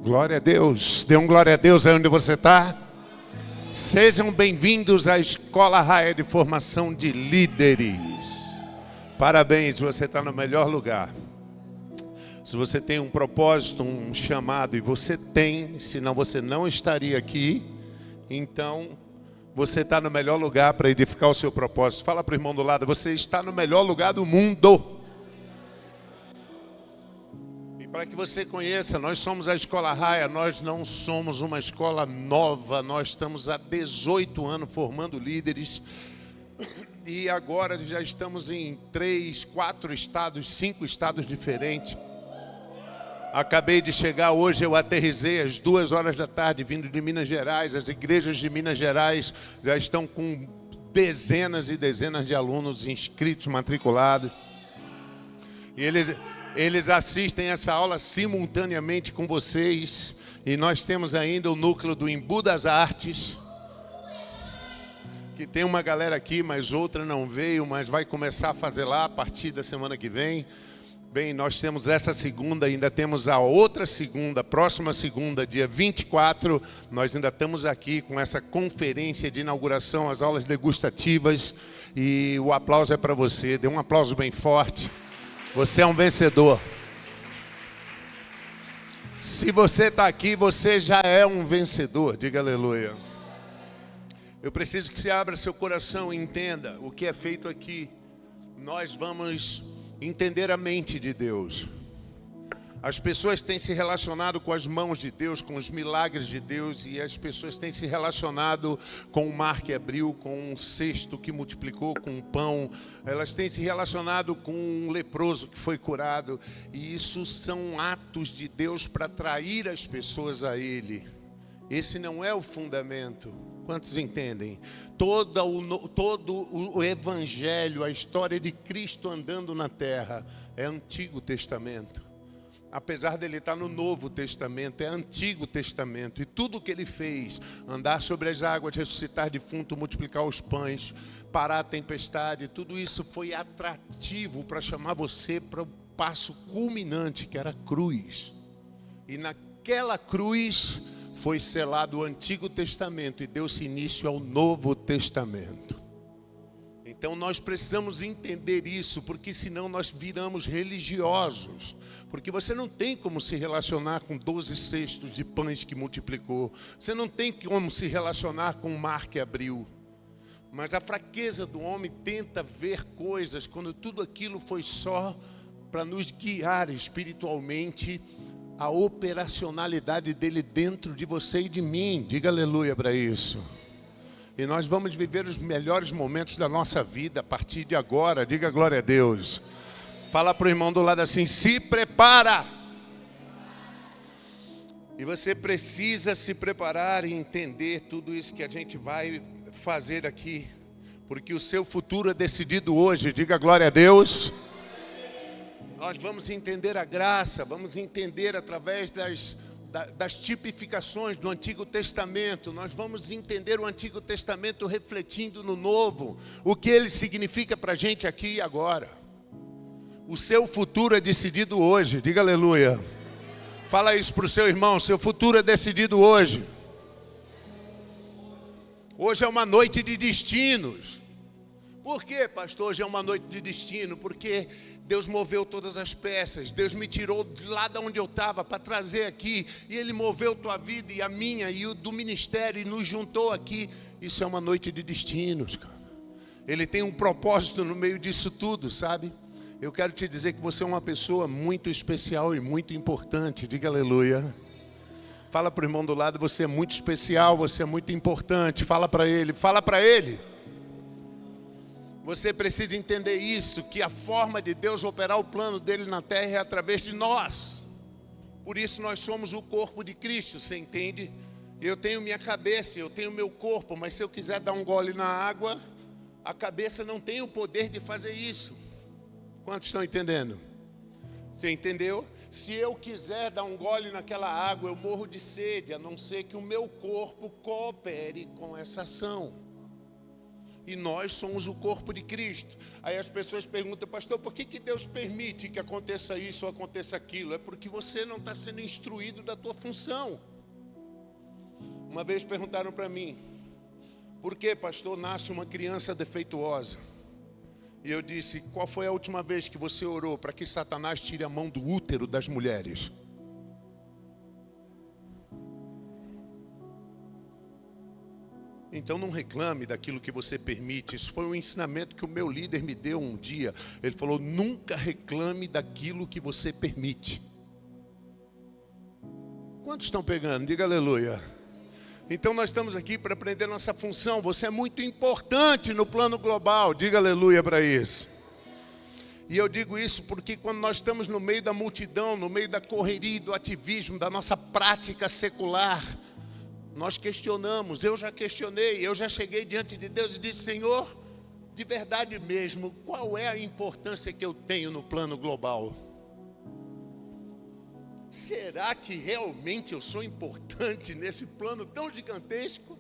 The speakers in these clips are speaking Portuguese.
Glória a Deus. Dê um glória a Deus aí onde você está. Sejam bem-vindos à Escola Raia de Formação de Líderes. Parabéns, você está no melhor lugar. Se você tem um propósito, um chamado, e você tem, senão você não estaria aqui, então você está no melhor lugar para edificar o seu propósito. Fala para o irmão do lado, você está no melhor lugar do mundo. E para que você conheça, nós somos a Escola Raia, nós não somos uma escola nova, nós estamos há 18 anos formando líderes. E agora já estamos em 3, 4 estados, 5 estados diferentes. Acabei de chegar hoje, eu aterrissei às 2 horas da tarde, vindo de Minas Gerais. As igrejas de Minas Gerais já estão com dezenas e dezenas de alunos inscritos, matriculados. E eles assistem essa aula simultaneamente com vocês. E nós temos ainda o núcleo do Embu das Artes, que tem uma galera aqui, mas outra não veio, mas vai começar a fazer lá a partir da semana que vem. Bem, nós temos essa segunda, ainda temos a outra segunda, próxima segunda, dia 24, nós ainda estamos aqui com essa conferência de inauguração, as aulas degustativas, e o aplauso é para você, dê um aplauso bem forte, você é um vencedor. Se você está aqui, você já é um vencedor, diga aleluia. Eu preciso que você abra seu coração e entenda o que é feito aqui. Nós vamos entender a mente de Deus. As pessoas têm se relacionado com as mãos de Deus, com os milagres de Deus, e as pessoas têm se relacionado com o mar que abriu, com um cesto que multiplicou, com um pão. Elas têm se relacionado com um leproso que foi curado, e isso são atos de Deus para atrair as pessoas a Ele. Esse não é o fundamento. Quantos entendem? Todo o Evangelho, a história de Cristo andando na terra, é Antigo Testamento. Apesar dele estar no Novo Testamento, é Antigo Testamento. E tudo o que ele fez, andar sobre as águas, ressuscitar defunto, multiplicar os pães, parar a tempestade, tudo isso foi atrativo para chamar você para o passo culminante, que era a cruz. E naquela cruz foi selado o Antigo Testamento e deu-se início ao Novo Testamento. Então nós precisamos entender isso, porque senão nós viramos religiosos. Porque você não tem como se relacionar com 12 cestos de pães que multiplicou. Você não tem como se relacionar com o mar que abriu. Mas a fraqueza do homem tenta ver coisas quando tudo aquilo foi só para nos guiar espiritualmente, a operacionalidade dele dentro de você e de mim. Diga aleluia para isso. E nós vamos viver os melhores momentos da nossa vida a partir de agora. Diga glória a Deus. Fala para o irmão do lado assim, se prepara. E você precisa se preparar e entender tudo isso que a gente vai fazer aqui. Porque o seu futuro é decidido hoje. Diga glória a Deus. Nós vamos entender a graça, vamos entender através das tipificações do Antigo Testamento. Nós vamos entender o Antigo Testamento refletindo no Novo, o que ele significa para a gente aqui e agora. O seu futuro é decidido hoje, diga aleluia. Fala isso para o seu irmão, seu futuro é decidido hoje. Hoje é uma noite de destinos. Por quê, pastor? Hoje é uma noite de destino, porque Deus moveu todas as peças. Deus me tirou de lá de onde eu estava para trazer aqui. E Ele moveu tua vida e a minha e o do ministério e nos juntou aqui. Isso é uma noite de destinos, cara. Ele tem um propósito no meio disso tudo, sabe? Eu quero te dizer que você é uma pessoa muito especial e muito importante. Diga aleluia. Fala para o irmão do lado, você é muito especial, você é muito importante. Fala para ele, fala para ele. Você precisa entender isso, que a forma de Deus operar o plano dele na terra é através de nós. Por isso nós somos o corpo de Cristo, você entende? Eu tenho minha cabeça, eu tenho meu corpo, mas se eu quiser dar um gole na água, a cabeça não tem o poder de fazer isso. Quantos estão entendendo? Você entendeu? Se eu quiser dar um gole naquela água, eu morro de sede, a não ser que o meu corpo coopere com essa ação. E nós somos o corpo de Cristo. Aí as pessoas perguntam, pastor, por que Deus permite que aconteça isso ou aconteça aquilo? É porque você não está sendo instruído da tua função. Uma vez perguntaram para mim, por que, pastor, nasce uma criança defeituosa? E eu disse, qual foi a última vez que você orou para que Satanás tire a mão do útero das mulheres? Então não reclame daquilo que você permite. Isso foi um ensinamento que o meu líder me deu um dia. Ele falou, nunca reclame daquilo que você permite. Quantos estão pegando? Diga aleluia. Então nós estamos aqui para aprender nossa função. Você é muito importante no plano global. Diga aleluia para isso. E eu digo isso porque quando nós estamos no meio da multidão, no meio da correria, do ativismo, da nossa prática secular, nós questionamos, eu já questionei, eu já cheguei diante de Deus e disse, Senhor, de verdade mesmo, qual é a importância que eu tenho no plano global? Será que realmente eu sou importante nesse plano tão gigantesco?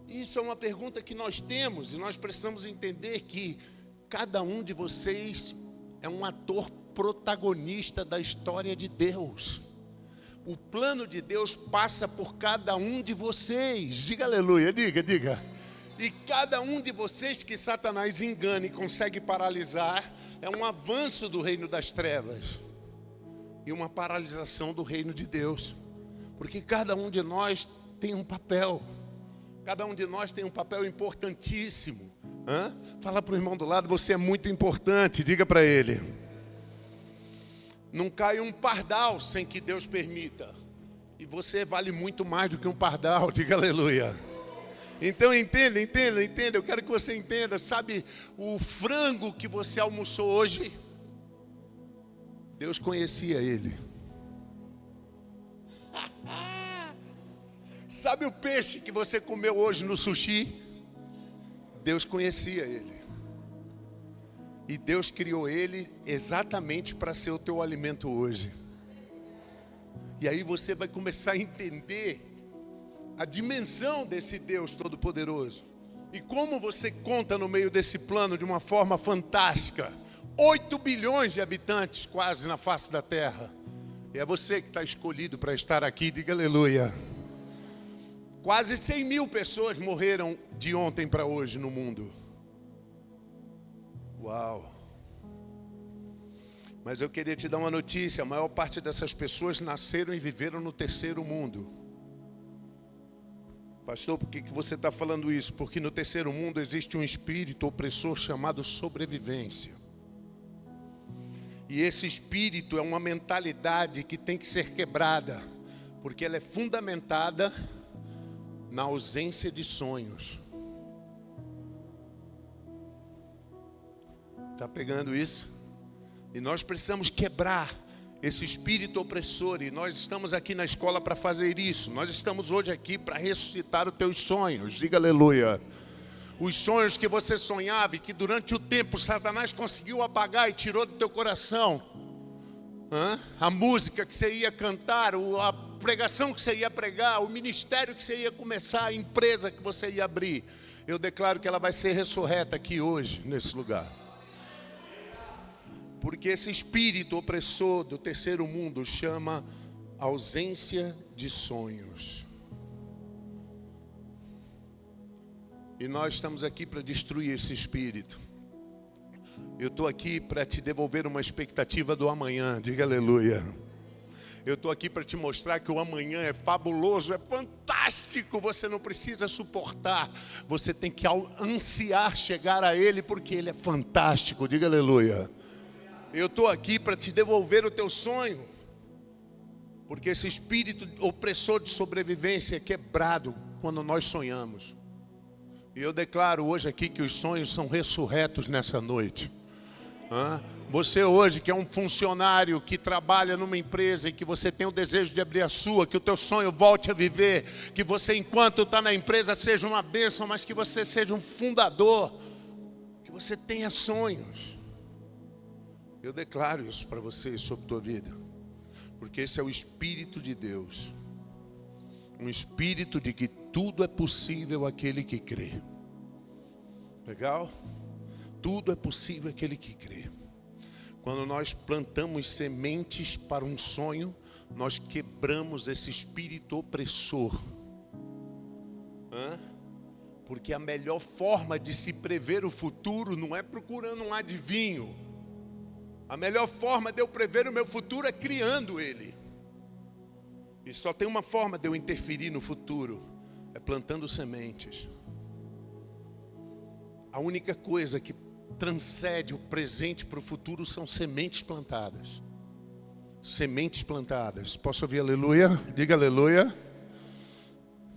Isso é uma pergunta que nós temos e nós precisamos entender que cada um de vocês é um ator protagonista da história de Deus. O plano de Deus passa por cada um de vocês. Diga aleluia, diga. E cada um de vocês que Satanás engana e consegue paralisar, é um avanço do reino das trevas. E uma paralisação do reino de Deus. Porque cada um de nós tem um papel. Cada um de nós tem um papel importantíssimo. Fala para o irmão do lado, você é muito importante, diga para ele. Não cai um pardal sem que Deus permita. E você vale muito mais do que um pardal, diga aleluia. Então entenda. Eu quero que você entenda. Sabe o frango que você almoçou hoje? Deus conhecia ele. Sabe o peixe que você comeu hoje no sushi? Deus conhecia ele. E Deus criou ele exatamente para ser o teu alimento hoje. E aí você vai começar a entender a dimensão desse Deus Todo-Poderoso. E como você conta no meio desse plano de uma forma fantástica. 8 bilhões de habitantes quase na face da terra. E é você que está escolhido para estar aqui, diga aleluia. Quase 100 mil pessoas morreram de ontem para hoje no mundo. Uau! Mas eu queria te dar uma notícia, a maior parte dessas pessoas nasceram e viveram no terceiro mundo. Pastor, por que você está falando isso? Porque no terceiro mundo existe um espírito opressor chamado sobrevivência. E esse espírito é uma mentalidade que tem que ser quebrada, porque ela é fundamentada na ausência de sonhos. Está pegando isso? E nós precisamos quebrar esse espírito opressor. E nós estamos aqui na escola para fazer isso. Nós estamos hoje aqui para ressuscitar os teus sonhos. Diga aleluia. Os sonhos que você sonhava e que durante o tempo Satanás conseguiu apagar e tirou do teu coração. A música que você ia cantar, a pregação que você ia pregar, o ministério que você ia começar, a empresa que você ia abrir. Eu declaro que ela vai ser ressurreta aqui hoje, nesse lugar. Porque esse espírito opressor do terceiro mundo chama ausência de sonhos. E nós estamos aqui para destruir esse espírito. Eu estou aqui para te devolver uma expectativa do amanhã, diga aleluia. Eu estou aqui para te mostrar que o amanhã é fabuloso, é fantástico, você não precisa suportar. Você tem que ansiar chegar a Ele, porque Ele é fantástico, diga aleluia. Eu estou aqui para te devolver o teu sonho, porque esse espírito opressor de sobrevivência é quebrado quando nós sonhamos. E eu declaro hoje aqui que os sonhos são ressurretos nessa noite. Você hoje que é um funcionário que trabalha numa empresa e que você tem o desejo de abrir a sua, que o teu sonho volte a viver, que você enquanto está na empresa seja uma bênção, mas que você seja um fundador, que você tenha sonhos. Eu declaro isso para você sobre a tua vida, porque esse é o Espírito de Deus, um espírito de que tudo é possível àquele que crê. Legal? Tudo é possível àquele que crê. Quando nós plantamos sementes para um sonho, nós quebramos esse espírito opressor. Porque a melhor forma de se prever o futuro não é procurando um adivinho. A melhor forma de eu prever o meu futuro é criando ele. E só tem uma forma de eu interferir no futuro, é plantando sementes. A única coisa que transcende o presente para o futuro são sementes plantadas. Sementes plantadas. Posso ouvir aleluia? Diga aleluia.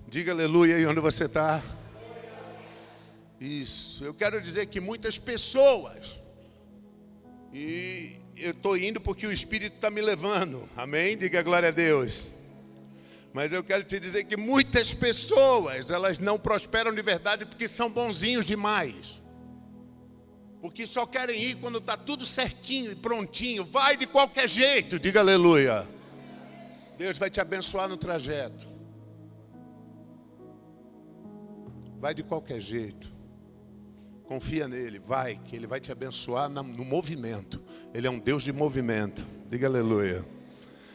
Diga aleluia aí onde você está. Isso. Eu quero dizer que muitas pessoas, e eu estou indo porque o Espírito está me levando. Amém? Diga glória a Deus. Mas eu quero te dizer que muitas pessoas, elas não prosperam de verdade porque são bonzinhos demais. Porque só querem ir quando está tudo certinho e prontinho. Vai de qualquer jeito, diga aleluia. Deus vai te abençoar no trajeto. Vai de qualquer jeito. Confia nele, vai, que ele vai te abençoar no movimento. Ele é um Deus de movimento, diga aleluia.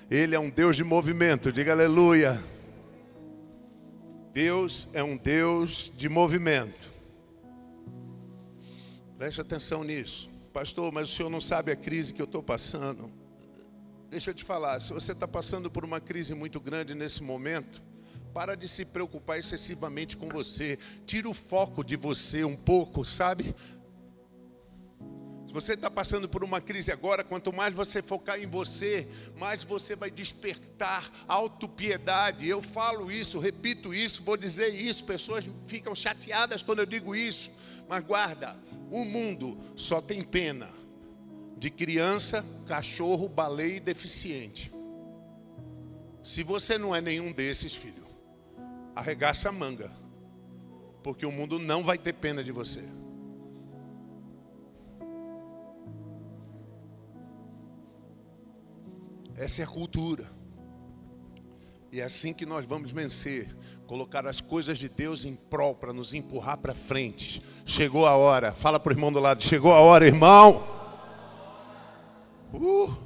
Ele é um Deus de movimento, diga aleluia. Deus é um Deus de movimento. Preste atenção nisso. Pastor, mas o senhor não sabe a crise que eu estou passando. Deixa eu te falar, se você está passando por uma crise muito grande nesse momento, para de se preocupar excessivamente com você. Tira o foco de você um pouco, sabe? Se você está passando por uma crise agora, quanto mais você focar em você, mais você vai despertar autopiedade. Eu falo isso, repito isso, vou dizer isso. Pessoas ficam chateadas quando eu digo isso. Mas guarda, o mundo só tem pena de criança, cachorro, baleia e deficiente. Se você não é nenhum desses, filho, arregaça a manga, porque o mundo não vai ter pena de você. Essa é a cultura. E é assim que nós vamos vencer. Colocar as coisas de Deus em prol para nos empurrar para frente. Chegou a hora. Fala para o irmão do lado. Chegou a hora, irmão.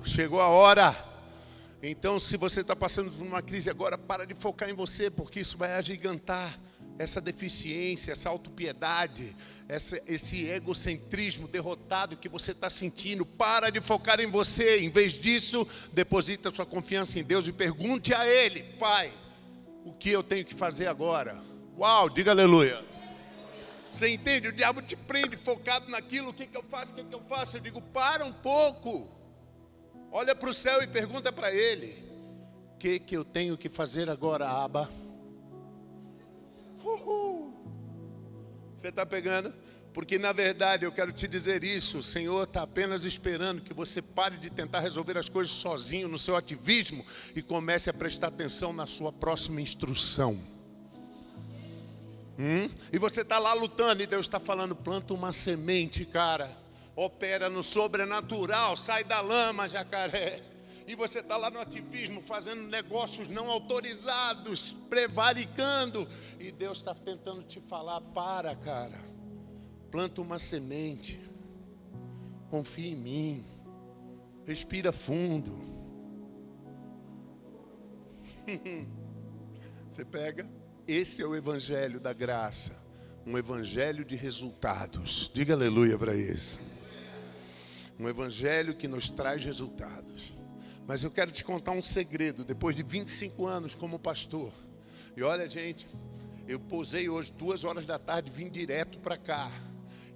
Chegou a hora. Então, se você está passando por uma crise agora, para de focar em você, porque isso vai agigantar essa deficiência, essa autopiedade, esse egocentrismo derrotado que você está sentindo. Para de focar em você. Em vez disso, deposita sua confiança em Deus e pergunte a Ele: Pai, o que eu tenho que fazer agora? Uau, diga aleluia. Você entende? O diabo te prende focado naquilo. O que eu faço? O que eu faço? Eu digo: para um pouco. Olha para o céu e pergunta para Ele: o que eu tenho que fazer agora, Abba? Você está pegando? Porque na verdade eu quero te dizer isso. O Senhor está apenas esperando que você pare de tentar resolver as coisas sozinho no seu ativismo e comece a prestar atenção na sua próxima instrução. E você está lá lutando e Deus está falando: planta uma semente, cara. Opera no sobrenatural, sai da lama, jacaré. E você está lá no ativismo, fazendo negócios não autorizados, prevaricando. E Deus está tentando te falar: para, cara. Planta uma semente. Confia em mim. Respira fundo. Você pega? Esse é o evangelho da graça. Um evangelho de resultados. Diga aleluia para isso. Um evangelho que nos traz resultados. Mas eu quero te contar um segredo. Depois de 25 anos como pastor. E olha, gente, eu pousei hoje 2 horas da tarde, vim direto para cá.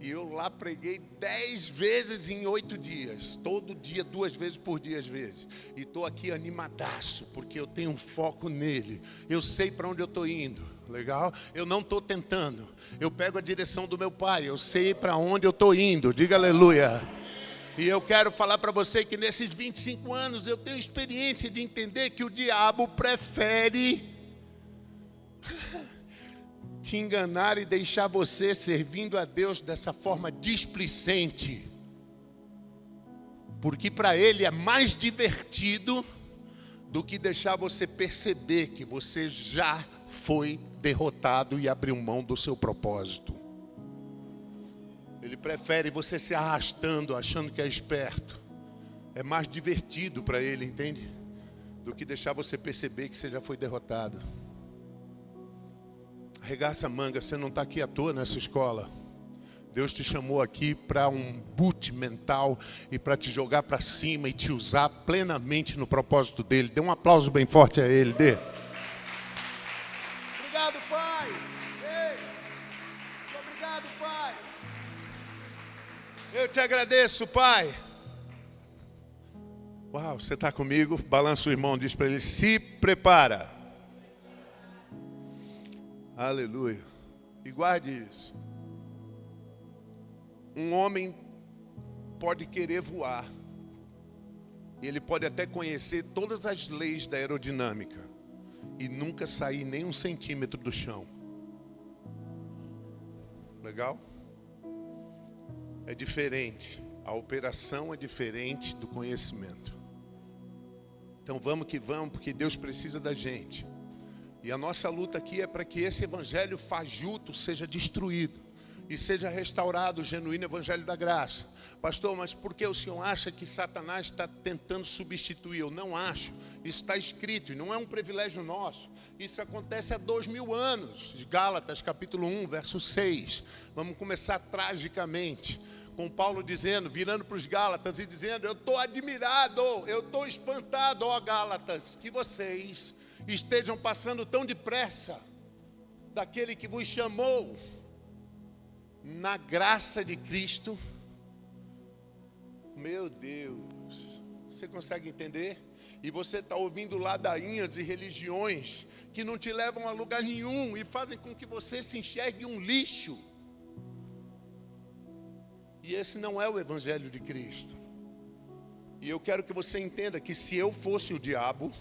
E eu lá preguei 10 vezes em 8 dias. Todo dia, 2 vezes por dia às vezes. E estou aqui animadaço, porque eu tenho um foco nele. Eu sei para onde eu estou indo. Legal? Eu não estou tentando. Eu pego a direção do meu Pai. Eu sei para onde eu estou indo. Diga aleluia. E eu quero falar para você que nesses 25 anos eu tenho experiência de entender que o diabo prefere te enganar e deixar você servindo a Deus dessa forma displicente. Porque para ele é mais divertido do que deixar você perceber que você já foi derrotado e abriu mão do seu propósito. Ele prefere você se arrastando, achando que é esperto. É mais divertido para ele, entende? Do que deixar você perceber que você já foi derrotado. Arregaça a manga, você não está aqui à toa nessa escola. Deus te chamou aqui para um boot mental e para te jogar para cima e te usar plenamente no propósito dele. Dê um aplauso bem forte a ele, dê. Obrigado, Pai. Ei. Obrigado, Pai. Eu te agradeço, Pai. Uau, você está comigo? Balança o irmão, diz para ele, se prepara. Aleluia. E guarde isso. Um homem pode querer voar. Ele pode até conhecer todas as leis da aerodinâmica e nunca sair nem 1 centímetro do chão. Legal? É diferente. A operação é diferente do conhecimento. Então vamos que vamos, porque Deus precisa da gente. E a nossa luta aqui é para que esse evangelho fajuto seja destruído e seja restaurado o genuíno evangelho da graça. Pastor, mas por que o senhor acha que Satanás está tentando substituir? Eu não acho. Isso está escrito e não é um privilégio nosso. Isso acontece há 2000 anos. De Gálatas, capítulo 1, verso 6. Vamos começar tragicamente. Com Paulo dizendo, virando para os Gálatas e dizendo, eu estou admirado, eu estou espantado, ó Gálatas, que vocês estejam passando tão depressa daquele que vos chamou na graça de Cristo. Meu Deus, você consegue entender? E você está ouvindo ladainhas e religiões que não te levam a lugar nenhum e fazem com que você se enxergue um lixo. E esse não é o evangelho de Cristo. E eu quero que você entenda que se eu fosse o diabo,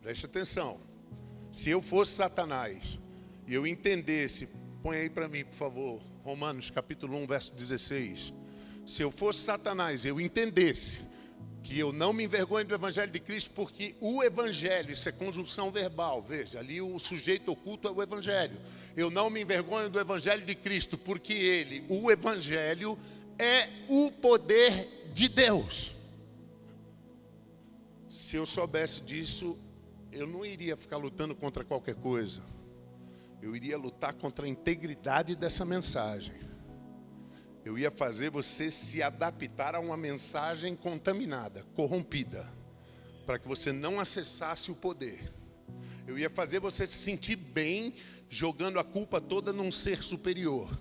preste atenção, se eu fosse Satanás, e eu entendesse, põe aí para mim, por favor, Romanos capítulo 1, verso 16. Se eu fosse Satanás, eu entendesse que eu não me envergonho do evangelho de Cristo, porque o evangelho, isso é conjunção verbal, veja, ali o sujeito oculto é o evangelho. Eu não me envergonho do evangelho de Cristo, porque ele, o evangelho, é o poder de Deus. Se eu soubesse disso, eu não iria ficar lutando contra qualquer coisa. Eu iria lutar contra a integridade dessa mensagem. Eu ia fazer você se adaptar a uma mensagem contaminada, corrompida, para que você não acessasse o poder. Eu ia fazer você se sentir bem, jogando a culpa toda num ser superior,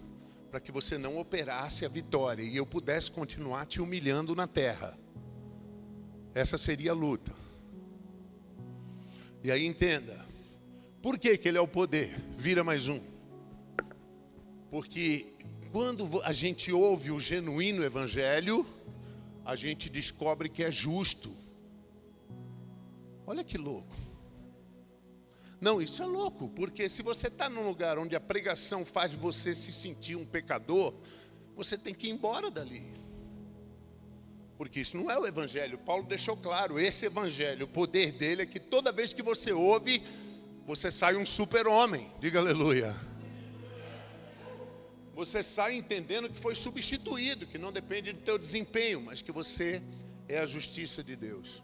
para que você não operasse a vitória e eu pudesse continuar te humilhando na terra. Essa seria a luta. E aí entenda, por que ele é o poder? Vira mais um. Porque quando a gente ouve o genuíno evangelho, a gente descobre que é justo. Olha que louco. Não, isso é louco, porque se você está num lugar onde a pregação faz você se sentir um pecador, você tem que ir embora dali. Porque isso não é o evangelho. Paulo deixou claro, esse evangelho, o poder dele é que toda vez que você ouve, você sai um super-homem. Diga aleluia. Você sai entendendo que foi substituído, que não depende do teu desempenho, mas que você é a justiça de Deus.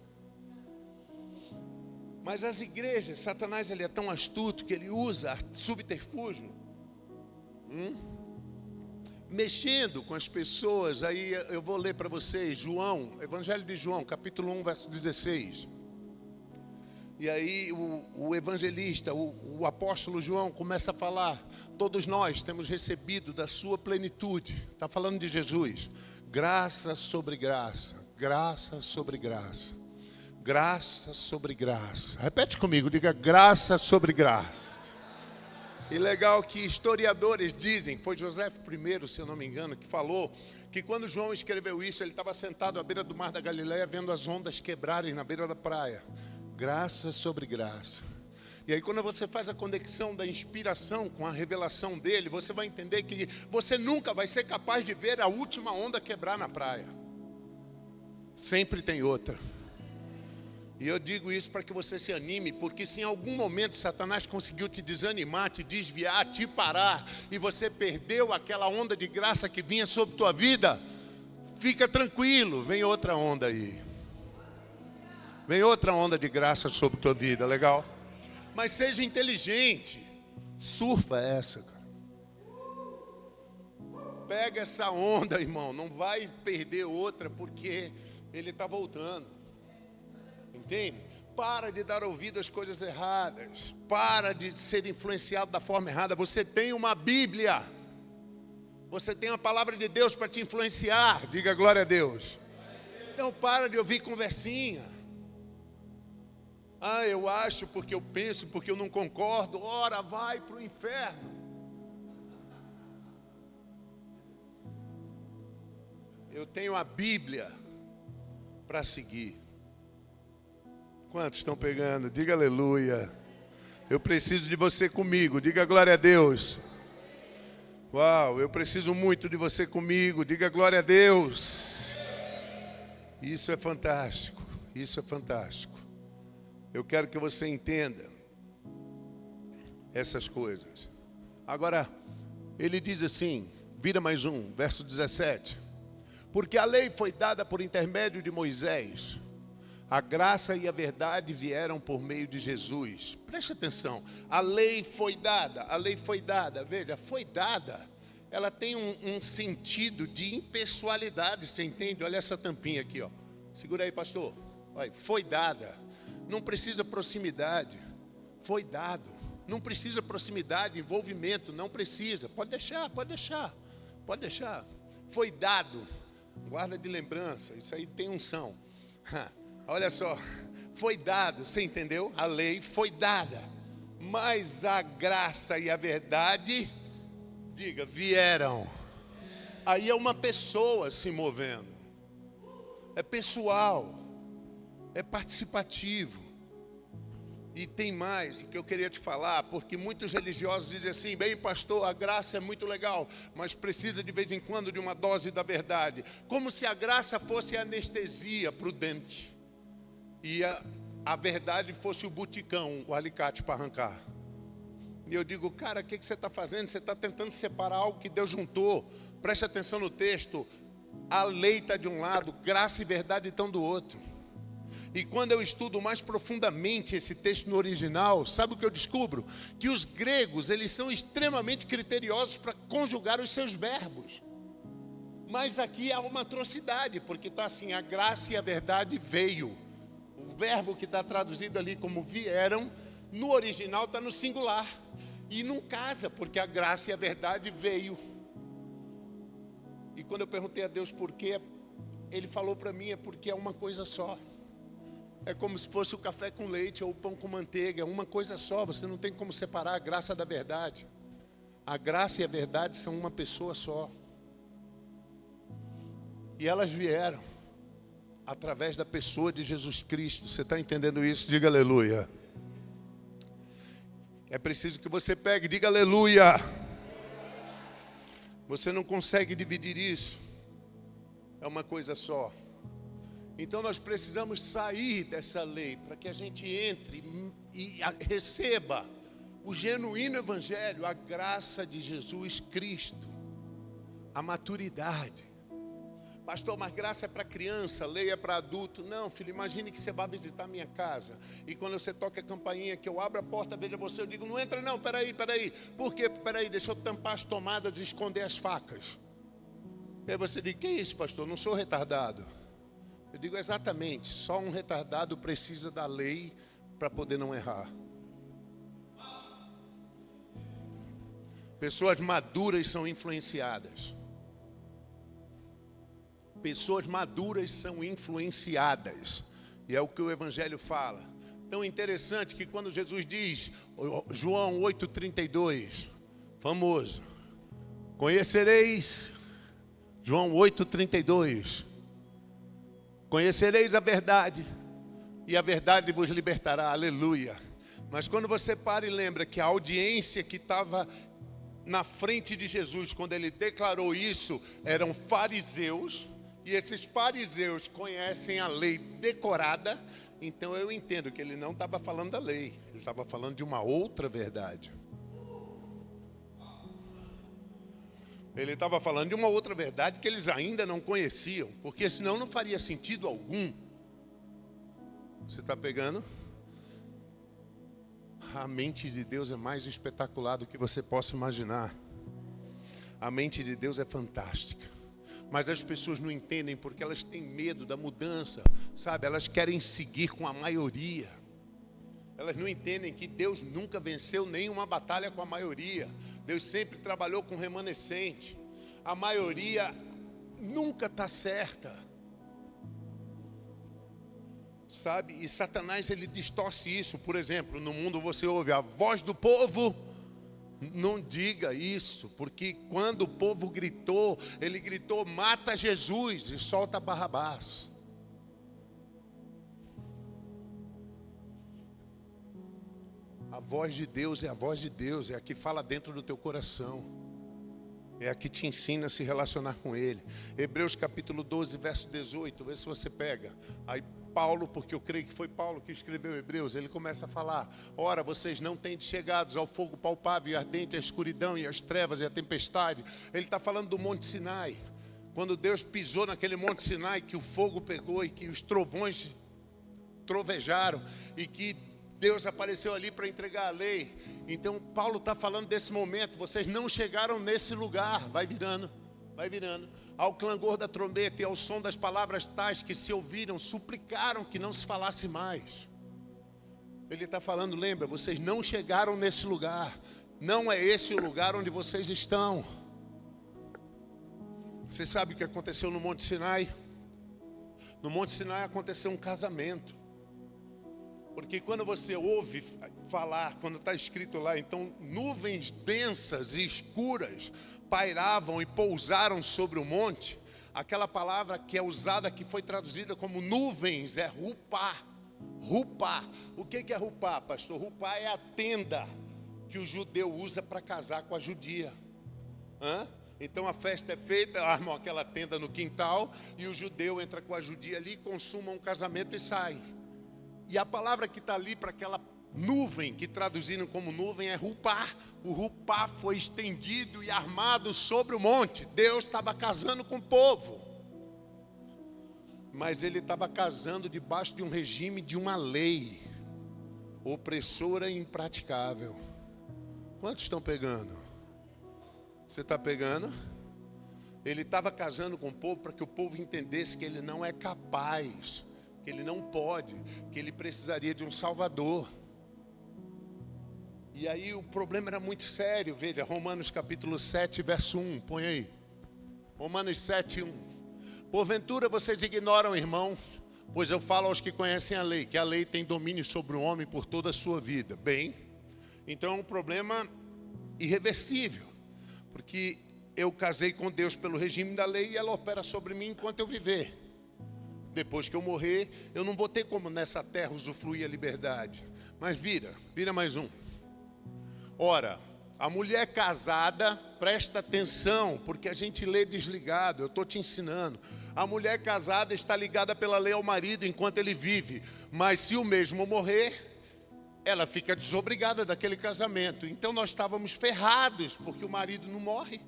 Mas as igrejas, Satanás ele é tão astuto que ele usa subterfúgio, mexendo com as pessoas. Aí eu vou ler para vocês, João, Evangelho de João, capítulo 1, verso 16. E aí o evangelista, o apóstolo João começa a falar, todos nós temos recebido da sua plenitude, está falando de Jesus, graça sobre graça, graça sobre graça, graça sobre graça. Repete comigo, diga graça sobre graça. E legal que historiadores dizem, foi José I, se eu não me engano, que falou que quando João escreveu isso, ele estava sentado à beira do mar da Galileia, vendo as ondas quebrarem na beira da praia. Graça sobre graça. E aí quando você faz a conexão da inspiração com a revelação dele, você vai entender que você nunca vai ser capaz de ver a última onda quebrar na praia. Sempre tem outra. E eu digo isso para que você se anime, porque se em algum momento Satanás conseguiu te desanimar, te desviar, te parar, e você perdeu aquela onda de graça que vinha sobre tua vida, fica tranquilo, vem outra onda aí. Vem outra onda de graça sobre tua vida, legal? Mas seja inteligente, surfa essa, cara. Pega essa onda, irmão, não vai perder outra, porque ele está voltando. Entende? Para de dar ouvido às coisas erradas. Para de ser influenciado da forma errada. Você tem uma Bíblia. Você tem a palavra de Deus para te influenciar. Diga glória a Deus. Então para de ouvir conversinha. Ah, eu acho, porque eu penso, porque eu não concordo. Ora, vai para o inferno. Eu tenho a Bíblia para seguir. Quantos estão pegando? Diga aleluia. Eu preciso de você comigo. Diga glória a Deus. Uau, eu preciso muito de você comigo. Diga glória a Deus. Isso é fantástico. Isso é fantástico. Eu quero que você entenda essas coisas. Agora, ele diz assim, vira mais um, verso 17. Porque a lei foi dada por intermédio de Moisés. A graça e a verdade vieram por meio de Jesus. Preste atenção. A lei foi dada. Veja, foi dada. Ela tem um sentido de impessoalidade, você entende? Olha essa tampinha aqui, ó. Segura aí, pastor. Olha, foi dada. Não precisa proximidade. Foi dado. Não precisa proximidade, envolvimento. Não precisa. Pode deixar. Foi dado. Guarda de lembrança. Isso aí tem unção. Olha só, foi dado, você entendeu? A lei foi dada, mas a graça e a verdade, diga, vieram. Aí é uma pessoa se movendo, é pessoal, é participativo. E tem mais que eu queria te falar, porque muitos religiosos dizem assim, bem pastor, a graça é muito legal, mas precisa de vez em quando de uma dose da verdade. Como se a graça fosse anestesia para o dente. E a verdade fosse o buticão, o alicate para arrancar. E eu digo, cara, o que você está fazendo? Você está tentando separar algo que Deus juntou. Preste atenção no texto. A lei está de um lado, graça e verdade estão do outro. E quando eu estudo mais profundamente esse texto no original, sabe o que eu descubro? Que os gregos, eles são extremamente criteriosos para conjugar os seus verbos. Mas aqui há uma atrocidade, porque está assim, a graça e a verdade veio. O verbo que está traduzido ali como vieram, no original está no singular. E não casa, porque a graça e a verdade veio. E quando eu perguntei a Deus por quê, Ele falou para mim, é porque é uma coisa só. É como se fosse o café com leite ou o pão com manteiga, é uma coisa só, você não tem como separar a graça da verdade. A graça e a verdade são uma pessoa só. E elas vieram através da pessoa de Jesus Cristo. Você está entendendo isso? Diga aleluia. É preciso que você pegue, diga aleluia. Você não consegue dividir isso. É uma coisa só. Então nós precisamos sair dessa lei para que a gente entre e receba o genuíno evangelho, a graça de Jesus Cristo, a maturidade. Pastor, mas graça é para criança, lei é para adulto. Não, filho, imagine que você vai visitar a minha casa. E quando você toca a campainha, que eu abro a porta, veja você, eu digo, não entra não, peraí. Por quê? Peraí, deixa eu tampar as tomadas e esconder as facas. E aí você diz, que isso, pastor? Não sou retardado. Eu digo, exatamente, só um retardado precisa da lei para poder não errar. Pessoas maduras são influenciadas. Pessoas maduras são influenciadas. E é o que o Evangelho fala. Tão interessante que quando Jesus diz, João 8,32, famoso, conhecereis, João 8,32, conhecereis a verdade, e a verdade vos libertará, aleluia. Mas quando você para e lembra que a audiência que estava na frente de Jesus, quando ele declarou isso, eram fariseus, E esses fariseus conhecem a lei decorada, então eu entendo que ele não estava falando da lei, ele estava falando de uma outra verdade. Ele estava falando de uma outra verdade que eles ainda não conheciam, porque senão não faria sentido algum. Você está pegando? A mente de Deus é mais espetacular do que você possa imaginar. A mente de Deus é fantástica. Mas as pessoas não entendem porque elas têm medo da mudança, sabe? Elas querem seguir com a maioria. Elas não entendem que Deus nunca venceu nenhuma batalha com a maioria. Deus sempre trabalhou com remanescente. A maioria nunca está certa. Sabe? E Satanás, ele distorce isso. Por exemplo, no mundo você ouve a voz do povo. Não diga isso, porque quando o povo gritou, ele gritou, mata Jesus e solta Barrabás. A voz de Deus é a voz de Deus, é a que fala dentro do teu coração. É a que te ensina a se relacionar com Ele. Hebreus capítulo 12, verso 18, vê se você pega. Aí Paulo, porque eu creio que foi Paulo que escreveu Hebreus, ele começa a falar: ora, vocês não têm chegados ao fogo palpável e ardente, a escuridão e as trevas e a tempestade. Ele está falando do Monte Sinai. Quando Deus pisou naquele Monte Sinai, que o fogo pegou e que os trovões trovejaram e que Deus apareceu ali para entregar a lei. Então Paulo está falando desse momento. Vocês não chegaram nesse lugar. Vai virando. Ao clangor da trombeta e ao som das palavras tais que se ouviram, suplicaram que não se falasse mais. Ele está falando, lembra, vocês não chegaram nesse lugar. Não é esse o lugar onde vocês estão. Você sabe o que aconteceu no Monte Sinai? No Monte Sinai aconteceu um casamento. Porque quando você ouve falar, quando está escrito lá, então nuvens densas e escuras pairavam e pousaram sobre o monte. Aquela palavra que é usada, que foi traduzida como nuvens, é rupá. Rupá. O que é rupá, pastor? Rupá é a tenda que o judeu usa para casar com a judia. Então a festa é feita, armam aquela tenda no quintal e o judeu entra com a judia ali, consuma um casamento e sai. E a palavra que está ali para aquela nuvem, que traduziram como nuvem, é rupá. O rupá foi estendido e armado sobre o monte. Deus estava casando com o povo. Mas ele estava casando debaixo de um regime, de uma lei opressora e impraticável. Quantos estão pegando? Você está pegando? Ele estava casando com o povo para que o povo entendesse que ele não é capaz, que ele não pode, que ele precisaria de um Salvador. E aí o problema era muito sério. Veja, Romanos capítulo 7, verso 1, põe aí. Romanos 7, 1. Porventura vocês ignoram, irmão, pois eu falo aos que conhecem a lei, que a lei tem domínio sobre o homem por toda a sua vida. Bem, então é um problema irreversível, porque eu casei com Deus pelo regime da lei e ela opera sobre mim enquanto eu viver. Depois que eu morrer, eu não vou ter como nessa terra usufruir a liberdade. Mas vira mais um. Ora, a mulher casada, presta atenção, porque a gente lê desligado, eu estou te ensinando. A mulher casada está ligada pela lei ao marido enquanto ele vive, mas se o mesmo morrer, ela fica desobrigada daquele casamento. Então nós estávamos ferrados, porque o marido não morre.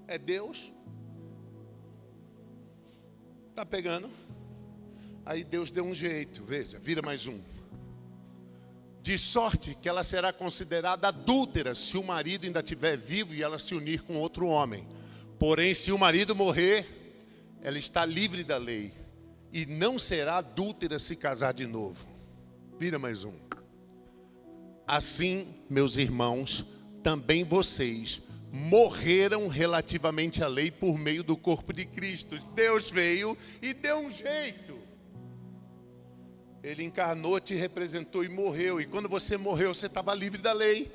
É Deus. Está pegando? Aí Deus deu um jeito, veja, vira mais um. De sorte que ela será considerada adúltera se o marido ainda estiver vivo e ela se unir com outro homem. Porém, se o marido morrer, ela está livre da lei e não será adúltera se casar de novo. Vira mais um. Assim, meus irmãos, também vocês morreram relativamente à lei por meio do corpo de Cristo. Deus veio e deu um jeito. Ele encarnou, te representou e morreu. E quando você morreu, você estava livre da lei.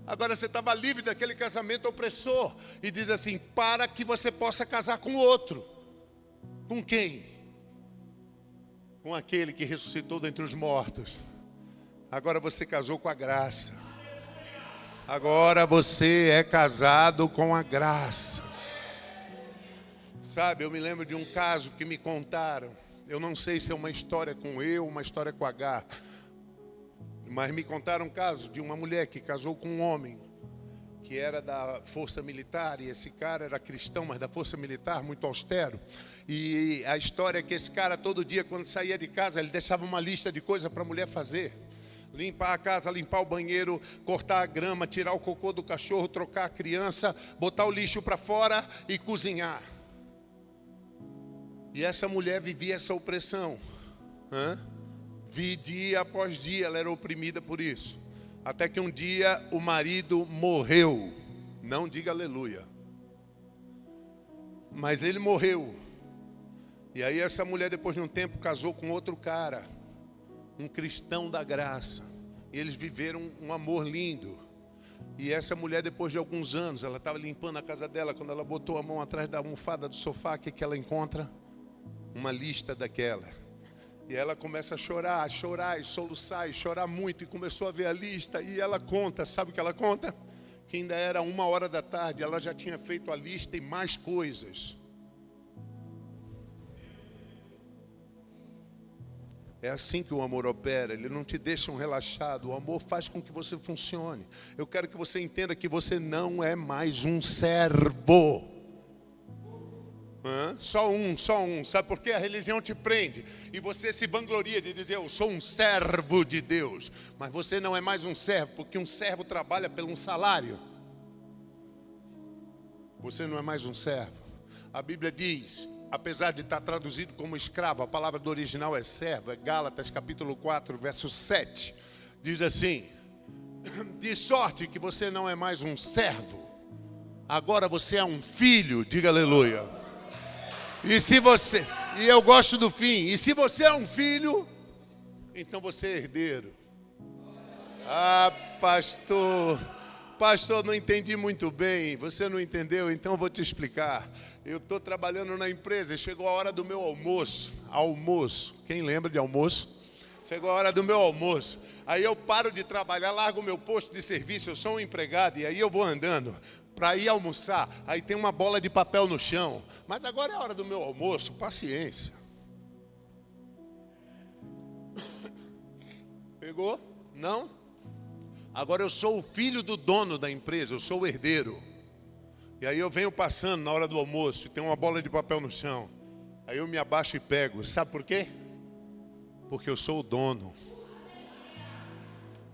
Agora você estava livre daquele casamento opressor. E diz assim, para que você possa casar com outro. Com quem? Com aquele que ressuscitou dentre os mortos. Agora você casou com a graça. Agora você é casado com a graça. Sabe, eu me lembro de um caso que me contaram. Eu não sei se é uma história com E ou uma história com H. Mas me contaram um caso de uma mulher que casou com um homem que era da Força Militar, e esse cara era cristão, mas da Força Militar, muito austero. E a história é que esse cara, todo dia, quando saía de casa, ele deixava uma lista de coisas para a mulher fazer. Limpar a casa, limpar o banheiro, cortar a grama, tirar o cocô do cachorro, trocar a criança, botar o lixo para fora e cozinhar. E essa mulher vivia essa opressão. Dia após dia ela era oprimida por isso. Até que um dia o marido morreu. Não diga aleluia. Mas ele morreu. E aí essa mulher, depois de um tempo, casou com outro cara, um cristão da graça. E eles viveram um amor lindo. E essa mulher, depois de alguns anos, ela estava limpando a casa dela. Quando ela botou a mão atrás da almofada do sofá, o que ela encontra? Uma lista daquela. E ela começa a chorar e soluçar e chorar muito. E começou a ver a lista e ela conta, sabe o que ela conta? Que ainda era 1h da tarde, ela já tinha feito a lista e mais coisas. É assim que o amor opera, ele não te deixa relaxado, o amor faz com que você funcione. Eu quero que você entenda que você não é mais um servo. Só um, sabe por quê? A religião te prende e você se vangloria de dizer eu sou um servo de Deus, mas você não é mais um servo, porque um servo trabalha por um salário. Você não é mais um servo. A Bíblia diz, apesar de estar traduzido como escravo, a palavra do original é servo, é Gálatas capítulo 4, verso 7, diz assim: de sorte que você não é mais um servo, agora você é um filho, diga aleluia. E eu gosto do fim, e se você é um filho, então você é herdeiro. Ah, pastor, não entendi muito bem, você não entendeu, então eu vou te explicar. Eu estou trabalhando na empresa, chegou a hora do meu almoço, quem lembra de almoço? Chegou a hora do meu almoço, aí eu paro de trabalhar, largo o meu posto de serviço, eu sou um empregado, e aí eu vou andando para ir almoçar, aí tem uma bola de papel no chão, mas agora é a hora do meu almoço, paciência. Pegou? Não? Agora eu sou o filho do dono da empresa, eu sou o herdeiro. E aí eu venho passando na hora do almoço, e tem uma bola de papel no chão, aí eu me abaixo e pego, sabe por quê? Porque eu sou o dono,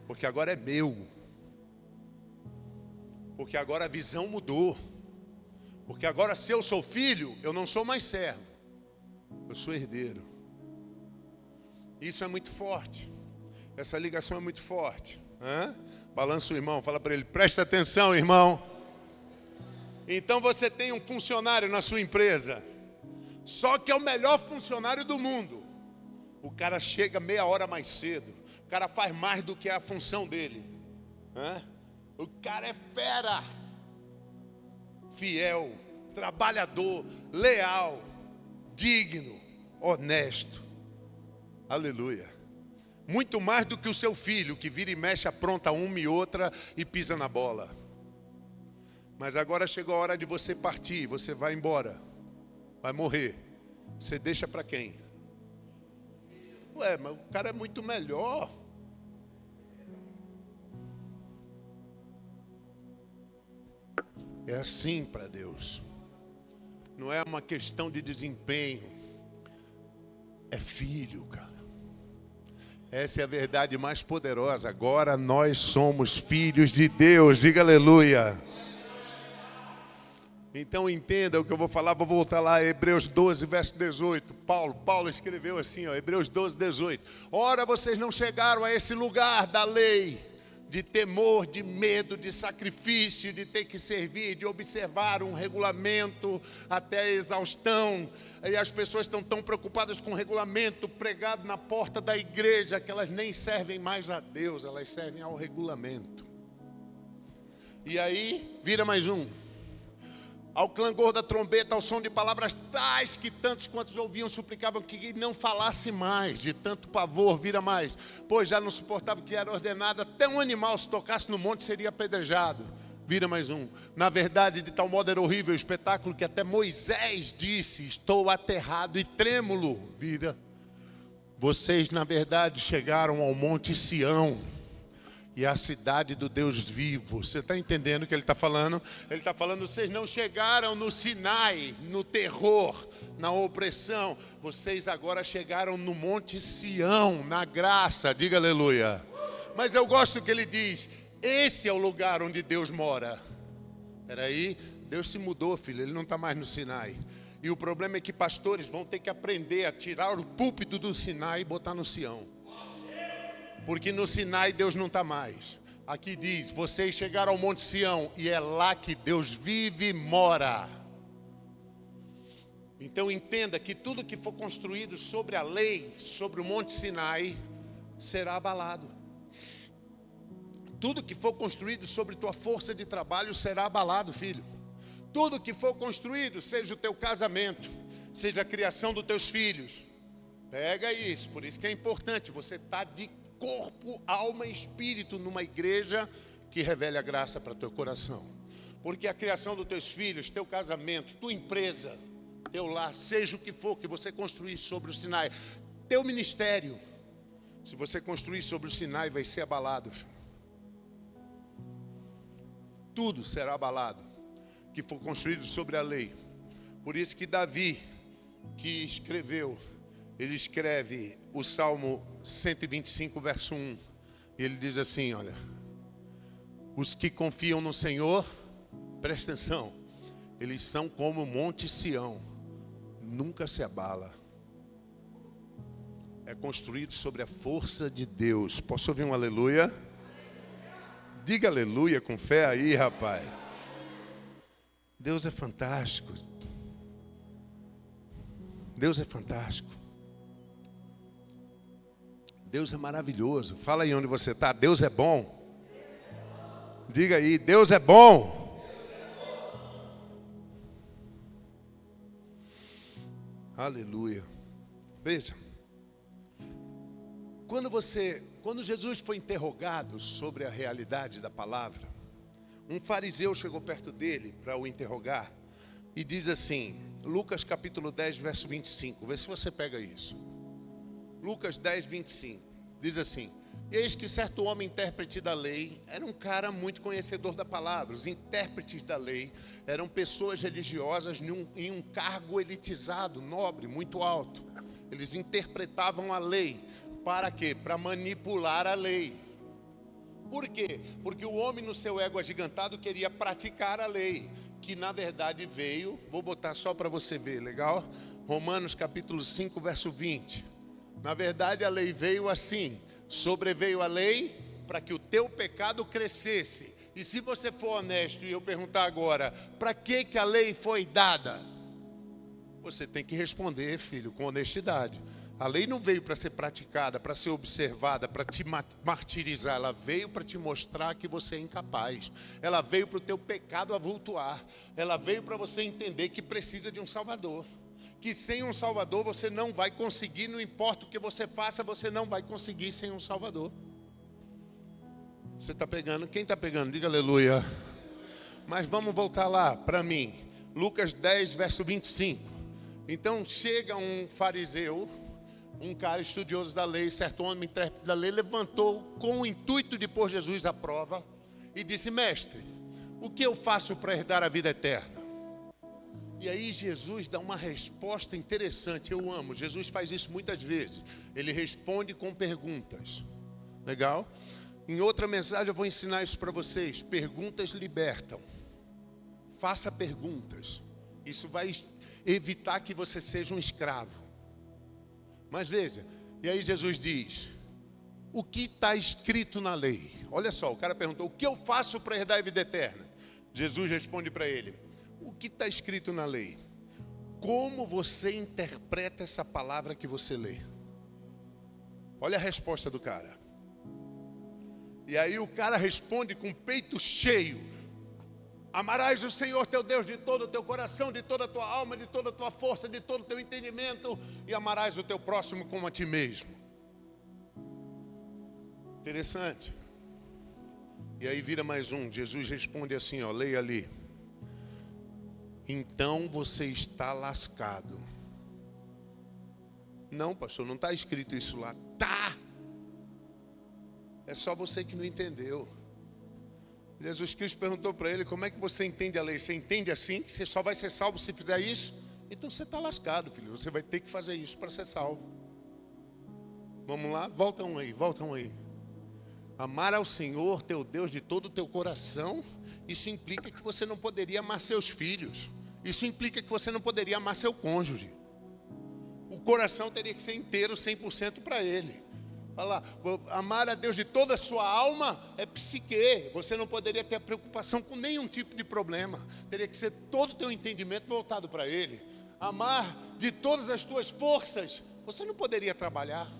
porque agora é meu. Porque agora a visão mudou. Porque agora, se eu sou filho, eu não sou mais servo. Eu sou herdeiro. Isso é muito forte. Essa ligação é muito forte. Balança o irmão, fala para ele, presta atenção, irmão. Então você tem um funcionário na sua empresa. Só que é o melhor funcionário do mundo. O cara chega meia hora mais cedo. O cara faz mais do que a função dele. O cara é fera, fiel, trabalhador, leal, digno, honesto. Aleluia. Muito mais do que o seu filho, que vira e mexe, apronta uma e outra e pisa na bola. Mas agora chegou a hora de você partir, você vai embora, vai morrer. Você deixa para quem? Mas o cara é muito melhor. É assim para Deus. Não é uma questão de desempenho. É filho, cara. Essa é a verdade mais poderosa. Agora nós somos filhos de Deus. Diga aleluia. Então entenda o que eu vou falar. Vou voltar lá, Hebreus 12, verso 18. Paulo escreveu assim, Hebreus 12, 18. Ora, vocês não chegaram a esse lugar da lei, de temor, de medo, de sacrifício, de ter que servir, de observar um regulamento até a exaustão. E as pessoas estão tão preocupadas com o regulamento pregado na porta da igreja que elas nem servem mais a Deus, elas servem ao regulamento. E aí, vira mais um. Ao clangor da trombeta, ao som de palavras tais que tantos quantos ouviam suplicavam que não falasse mais, de tanto pavor, vira mais, pois já não suportava que era ordenado, até um animal se tocasse no monte seria apedrejado. Vira mais um. Na verdade, de tal modo era horrível o espetáculo que até Moisés disse: estou aterrado e trêmulo. Vira. Vocês, na verdade, chegaram ao Monte Sião e à cidade do Deus vivo. Você está entendendo o que ele está falando? Ele está falando, vocês não chegaram no Sinai, no terror, na opressão. Vocês agora chegaram no Monte Sião, na graça. Diga aleluia. Mas eu gosto que ele diz, esse é o lugar onde Deus mora. Espera aí, Deus se mudou, filho, ele não está mais no Sinai. E o problema é que pastores vão ter que aprender a tirar o púlpito do Sinai e botar no Sião. Porque no Sinai Deus não está mais. Aqui diz, vocês chegaram ao Monte Sião e é lá que Deus vive e mora. Então entenda que tudo que for construído sobre a lei, sobre o Monte Sinai, será abalado. Tudo que for construído sobre tua força de trabalho será abalado, filho. Tudo que for construído, seja o teu casamento, seja a criação dos teus filhos. Pega isso, por isso que é importante você estar de corpo, alma e espírito numa igreja que revele a graça para teu coração. Porque a criação dos teus filhos, teu casamento, tua empresa, teu lar, seja o que for que você construir sobre o Sinai, teu ministério, se você construir sobre o Sinai, vai ser abalado, filho. Tudo será abalado que for construído sobre a lei. Por isso que Davi, que escreveu, ele escreve o Salmo 125, verso 1. E ele diz assim, olha, os que confiam no Senhor, presta atenção, eles são como o Monte Sião, nunca se abala. É construído sobre a força de Deus. Posso ouvir um aleluia? Diga aleluia com fé aí, rapaz. Deus é fantástico. Deus é fantástico. Deus é maravilhoso. Fala aí onde você está. Deus é bom. Diga aí, Deus é bom. Aleluia. Veja. Quando Jesus foi interrogado sobre a realidade da palavra, um fariseu chegou perto dele para o interrogar e diz assim, Lucas capítulo 10, verso 25, vê se você pega isso. Lucas 10, 25, diz assim, eis que certo homem intérprete da lei, era um cara muito conhecedor da palavra. Os intérpretes da lei eram pessoas religiosas em um cargo elitizado, nobre, muito alto. Eles interpretavam a lei, para quê? Para manipular a lei. Por quê? Porque o homem no seu ego agigantado queria praticar a lei, que na verdade veio, vou botar só para você ver, legal? Romanos capítulo 5, verso 20. Na verdade a lei veio assim, sobreveio a lei para que o teu pecado crescesse. E se você for honesto e eu perguntar agora, para que a lei foi dada? Você tem que responder, filho, com honestidade. A lei não veio para ser praticada, para ser observada, para te martirizar. Ela veio para te mostrar que você é incapaz. Ela veio para o teu pecado avultuar. Ela veio para você entender que precisa de um Salvador. Que sem um Salvador você não vai conseguir, não importa o que você faça, você não vai conseguir sem um Salvador. Você está pegando? Quem está pegando? Diga aleluia. Mas vamos voltar lá para mim. Lucas 10, verso 25. Então chega um fariseu, um cara estudioso da lei, certo homem intérprete da lei, levantou com o intuito de pôr Jesus à prova e disse, mestre, o que eu faço para herdar a vida eterna? E aí Jesus dá uma resposta interessante, eu amo, Jesus faz isso muitas vezes, ele responde com perguntas, legal? Em outra mensagem eu vou ensinar isso para vocês, perguntas libertam, faça perguntas, isso vai evitar que você seja um escravo. Mas veja, e aí Jesus diz, o que está escrito na lei? Olha só, o cara perguntou, o que eu faço para herdar a vida eterna? Jesus responde para ele, o que está escrito na lei? Como você interpreta essa palavra que você lê? Olha a resposta do cara. E aí o cara responde com o peito cheio, amarás o Senhor teu Deus de todo o teu coração, de toda a tua alma, de toda a tua força, de todo o teu entendimento, e amarás o teu próximo como a ti mesmo. Interessante. E aí vira mais um. Jesus responde assim, ó, leia ali. Então você está lascado. Não, pastor, não está escrito isso lá. Tá! É só você que não entendeu. Jesus Cristo perguntou para ele, como é que você entende a lei? Você entende assim, que você só vai ser salvo se fizer isso? Então você está lascado, filho. Você vai ter que fazer isso para ser salvo. Vamos lá? Voltam aí. Amar ao Senhor, teu Deus, de todo o teu coração, isso implica que você não poderia amar seus filhos. Isso implica que você não poderia amar seu cônjuge. O coração teria que ser inteiro, 100% para Ele. Olha lá, amar a Deus de toda a sua alma é psique. Você não poderia ter preocupação com nenhum tipo de problema. Teria que ser todo o teu entendimento voltado para Ele. Amar de todas as tuas forças, você não poderia trabalhar.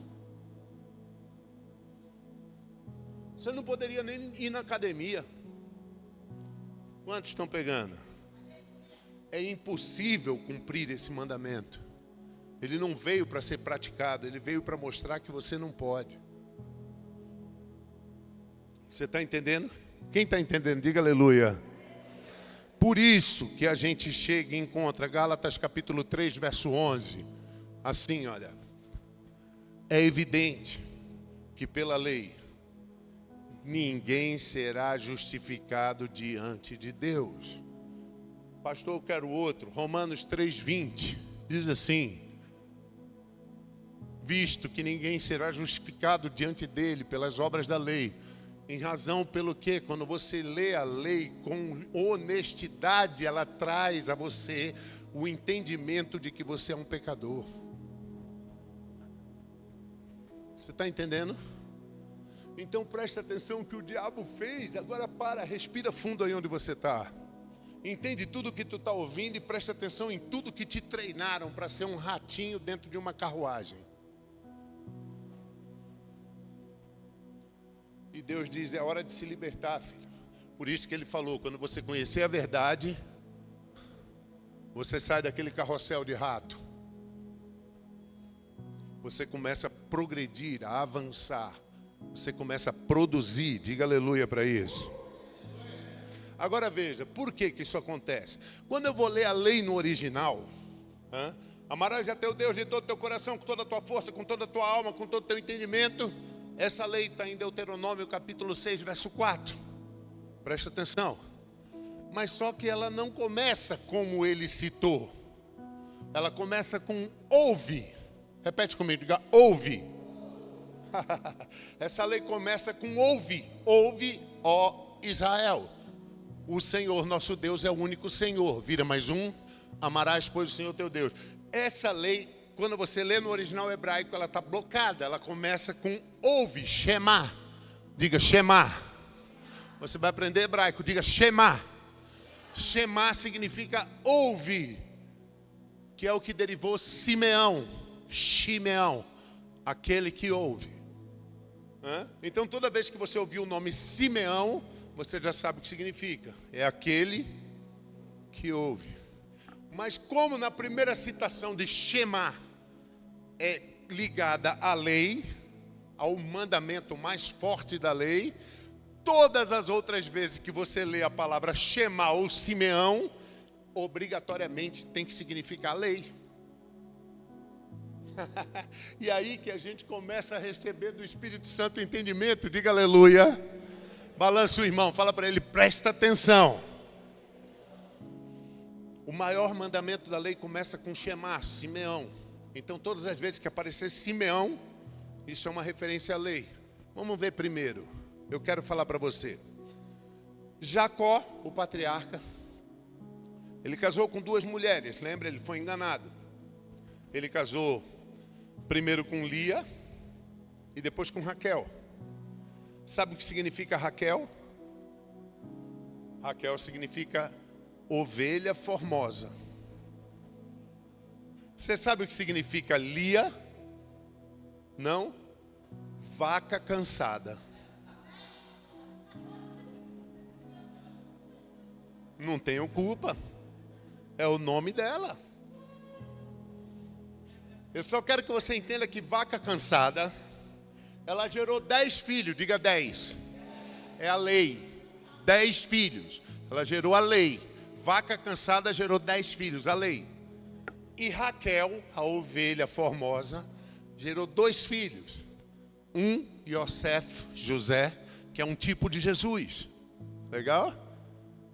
Você não poderia nem ir na academia. Quantos estão pegando? É impossível cumprir esse mandamento. Ele não veio para ser praticado, ele veio para mostrar que você não pode. Você está entendendo? Quem está entendendo? Diga aleluia. Por isso que a gente chega e encontra Gálatas capítulo 3, verso 11. Assim, olha. É evidente que pela lei ninguém será justificado diante de Deus. Pastor, eu quero outro. Romanos 3:20 diz assim: visto que ninguém será justificado diante dele pelas obras da lei, em razão pelo que, quando você lê a lei com honestidade, ela traz a você o entendimento de que você é um pecador. Você está entendendo? Então preste atenção que o diabo fez. Agora respira fundo aí onde você está. Entende tudo que tu está ouvindo e preste atenção em tudo que te treinaram para ser um ratinho dentro de uma carruagem. E Deus diz, é hora de se libertar, filho. Por isso que Ele falou, quando você conhecer a verdade, você sai daquele carrossel de rato. Você começa a progredir, a avançar. Você começa a produzir, diga aleluia para isso. Agora veja, por que isso acontece? Quando eu vou ler a lei no original, amarás a teu Deus de todo o teu coração, com toda a tua força, com toda a tua alma, com todo o teu entendimento. Essa lei está em Deuteronômio capítulo 6, verso 4. Presta atenção. Mas só que ela não começa como ele citou. Ela começa com ouve. Repete comigo, diga ouve. Essa lei começa com ouve. Ouve, ó Israel. O Senhor nosso Deus é o único Senhor. Vira mais um. Amarás, pois, o Senhor teu Deus. Essa lei, quando você lê no original hebraico, ela está blocada. Ela começa com ouve, Shema. Diga Shema. Você vai aprender hebraico, diga Shema. Shema significa ouve, que é o que derivou Simeão. Shimeão, aquele que ouve. Então toda vez que você ouvir o nome Simeão, você já sabe o que significa. É aquele que ouve. Mas como na primeira citação de Shema é ligada à lei, ao mandamento mais forte da lei, todas as outras vezes que você lê a palavra Shema ou Simeão, obrigatoriamente tem que significar lei. E aí que a gente começa a receber do Espírito Santo entendimento, diga aleluia. Balança o irmão, fala para ele, presta atenção. O maior mandamento da lei começa com Shema, Simeão. Então todas as vezes que aparecer Simeão, isso é uma referência à lei. Vamos ver primeiro, eu quero falar para você. Jacó, o patriarca, ele casou com duas mulheres, lembra? Ele foi enganado. Ele casou primeiro com Lia e depois com Raquel. Sabe o que significa Raquel? Raquel significa ovelha formosa. Você sabe o que significa Lia? Não? Vaca cansada. Não tenho culpa. É o nome dela. Eu só quero que você entenda que vaca cansada, ela gerou 10 filhos, diga 10. é a lei. 10 filhos. Ela gerou a lei. Vaca cansada gerou 10 filhos, a lei. E Raquel, a ovelha formosa, gerou 2 filhos. Yosef, José, que é um tipo de Jesus. Legal?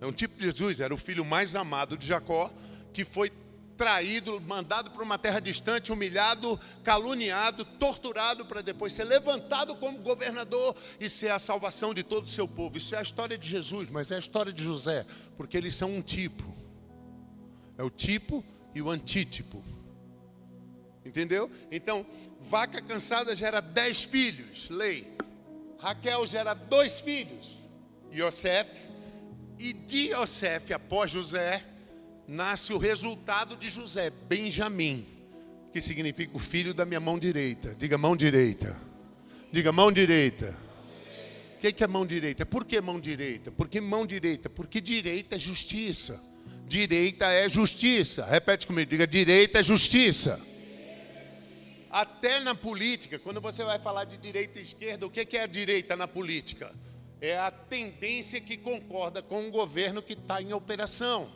É um tipo de Jesus, era o filho mais amado de Jacó, que foi traído, mandado para uma terra distante, humilhado, caluniado, torturado, para depois ser levantado como governador e ser a salvação de todo o seu povo. Isso é a história de Jesus, mas é a história de José, porque eles são um tipo. É o tipo e o antítipo. Entendeu? Então, vaca cansada gera 10 filhos, lei. Raquel gera 2 filhos, Yosef. E de Yosef, após José, nasce o resultado de José, Benjamim, que significa o filho da minha mão direita. Diga mão direita. Diga mão direita. O que é mão direita? Por que mão direita? Por que mão direita? Porque direita é justiça. Direita é justiça. Repete comigo, diga direita é justiça. Até na política, quando você vai falar de direita e esquerda, o que é a direita na política? É a tendência que concorda com o governo que está em operação.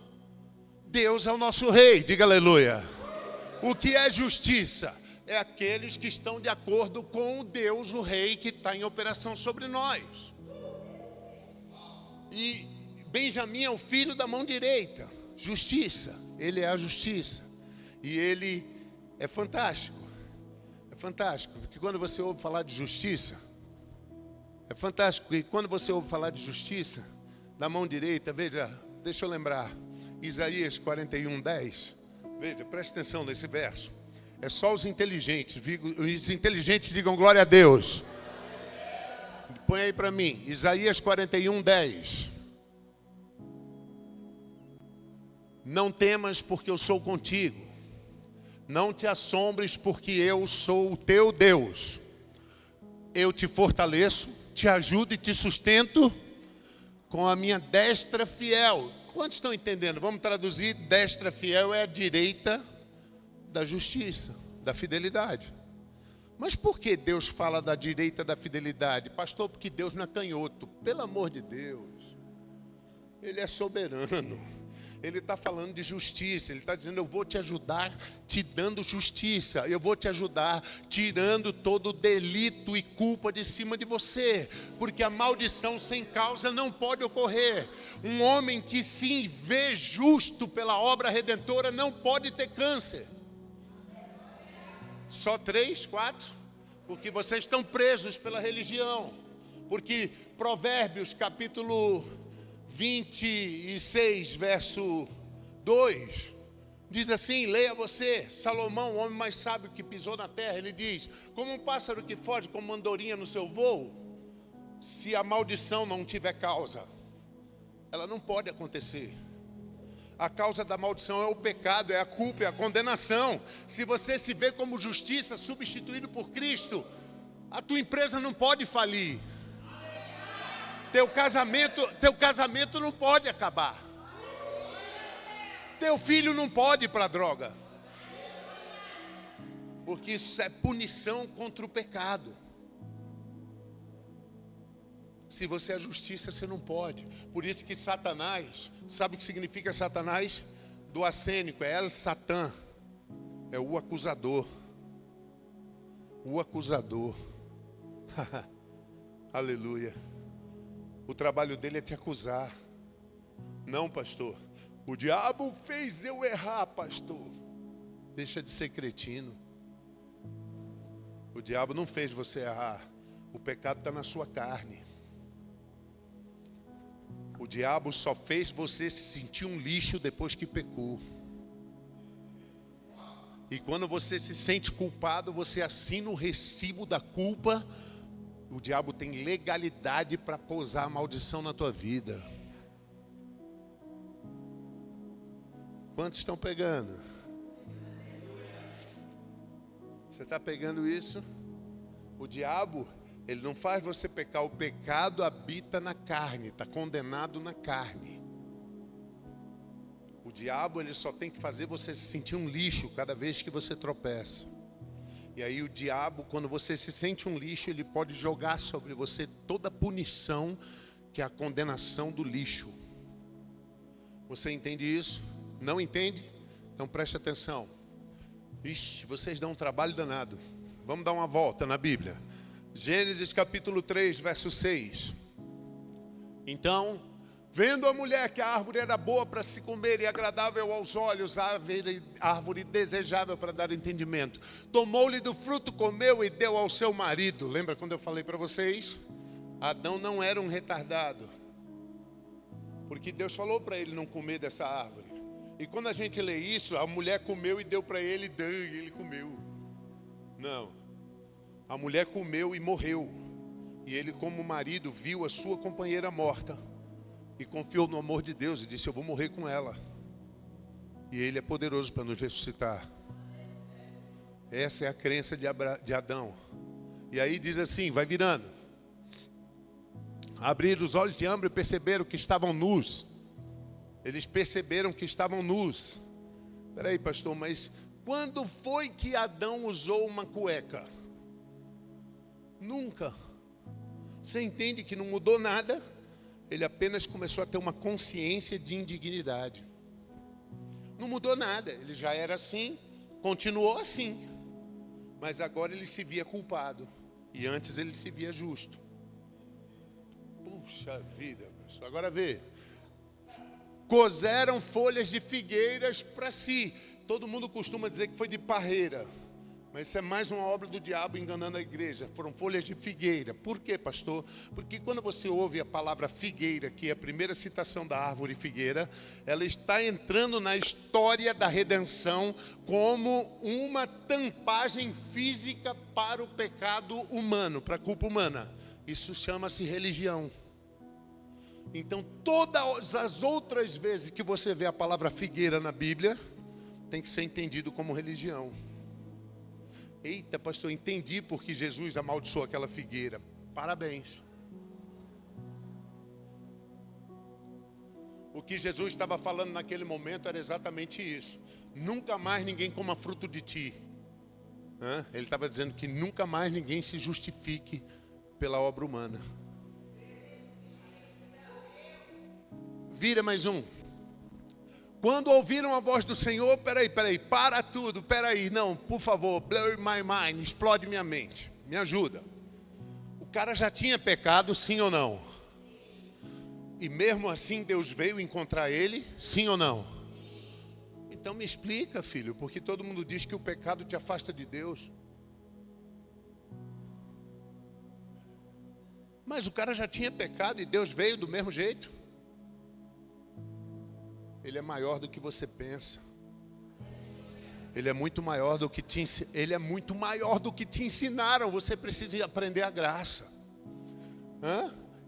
Deus é o nosso rei, diga aleluia. O que é justiça? É aqueles que estão de acordo com o Deus, o rei, que está em operação sobre nós. E Benjamim é o filho da mão direita, justiça. Ele é a justiça. E ele é fantástico. É fantástico, porque quando você ouve falar de justiça, é fantástico, porque quando você ouve falar de justiça, da mão direita, veja, deixa eu lembrar, Isaías 41:10, veja, preste atenção nesse verso. É só os inteligentes digam glória a Deus. Põe aí para mim, Isaías 41:10. Não temas, porque eu sou contigo. Não te assombres, porque eu sou o teu Deus. Eu te fortaleço, te ajudo e te sustento com a minha destra fiel. Quantos estão entendendo? Vamos traduzir, destra fiel é a direita da justiça, da fidelidade. Mas por que Deus fala da direita da fidelidade? Pastor, porque Deus não é canhoto. Pelo amor de Deus. Ele é soberano. Ele está falando de justiça. Ele está dizendo, eu vou te ajudar te dando justiça. Eu vou te ajudar tirando todo o delito e culpa de cima de você. Porque a maldição sem causa não pode ocorrer. Um homem que se vê justo pela obra redentora não pode ter câncer. Só 3, 4? Porque vocês estão presos pela religião. Porque Provérbios capítulo 26, verso 2, diz assim, leia você, Salomão, o homem mais sábio que pisou na terra, ele diz, como um pássaro que foge como uma andorinha no seu voo, se a maldição não tiver causa, ela não pode acontecer. A causa da maldição é o pecado, é a culpa, é a condenação. Se você se vê como justiça, substituído por Cristo, a tua empresa não pode falir. Teu casamento não pode acabar. Teu filho não pode ir para a droga. Porque isso é punição contra o pecado. Se você é justiça, você não pode. Por isso que Satanás, sabe o que significa Satanás? Do acênico, é El Satã. É o acusador. O acusador. Aleluia. O trabalho dele é te acusar. Não, pastor. O diabo fez eu errar, pastor. Deixa de ser cretino. O diabo não fez você errar. O pecado está na sua carne. O diabo só fez você se sentir um lixo depois que pecou. E quando você se sente culpado, você assina o recibo da culpa. O diabo tem legalidade para pousar a maldição na tua vida. Quantos estão pegando? Você está pegando isso? O diabo, ele não faz você pecar. O pecado habita na carne, está condenado na carne. O diabo, ele só tem que fazer você se sentir um lixo cada vez que você tropeça. E aí o diabo, quando você se sente um lixo, ele pode jogar sobre você toda a punição que é a condenação do lixo. Você entende isso? Não entende? Então preste atenção. Ixi, vocês dão um trabalho danado. Vamos dar uma volta na Bíblia. Gênesis capítulo 3, verso 6. Então, vendo a mulher que a árvore era boa para se comer e agradável aos olhos, árvore desejável para dar entendimento, tomou-lhe do fruto, comeu e deu ao seu marido. Lembra quando eu falei para vocês? Adão não era um retardado, porque Deus falou para ele não comer dessa árvore. E quando a gente lê isso, a mulher comeu e deu para ele, e ele comeu. Não, a mulher comeu e morreu. E ele, como marido, viu a sua companheira morta e confiou no amor de Deus e disse: eu vou morrer com ela. E ele é poderoso para nos ressuscitar. Essa é a crença de Adão. E aí diz assim, vai virando. Abriram os olhos de ambos e perceberam que estavam nus. Eles perceberam que estavam nus. Espera aí, pastor, mas quando foi que Adão usou uma cueca? Nunca. Você entende que não mudou nada? Ele apenas começou a ter uma consciência de indignidade. Não mudou nada, ele já era assim, continuou assim. Mas agora ele se via culpado. E antes ele se via justo. Puxa vida, pessoal. Agora vê. Coseram folhas de figueiras para si. Todo mundo costuma dizer que foi de parreira. Mas isso é mais uma obra do diabo enganando a igreja. Foram folhas de figueira. Por quê, pastor? Porque quando você ouve a palavra figueira, que é a primeira citação da árvore figueira, ela está entrando na história da redenção como uma tampagem física para o pecado humano, para a culpa humana. Isso chama-se religião. Então, todas as outras vezes que você vê a palavra figueira na Bíblia, tem que ser entendido como religião. Eita, pastor, entendi porque Jesus amaldiçoou aquela figueira. Parabéns. O que Jesus estava falando naquele momento era exatamente isso. Nunca mais ninguém coma fruto de ti. Ele estava dizendo que nunca mais ninguém se justifique pela obra humana. Vira mais um. Quando ouviram a voz do Senhor, peraí, para tudo, não, por favor, blow my mind, explode minha mente, me ajuda. O cara já tinha pecado, sim ou não? E mesmo assim Deus veio encontrar ele, sim ou não? Então me explica, filho, porque todo mundo diz que o pecado te afasta de Deus. Mas o cara já tinha pecado e Deus veio do mesmo jeito. Ele é maior do que você pensa. Ele é muito maior do que te ensinaram. Você precisa aprender a graça.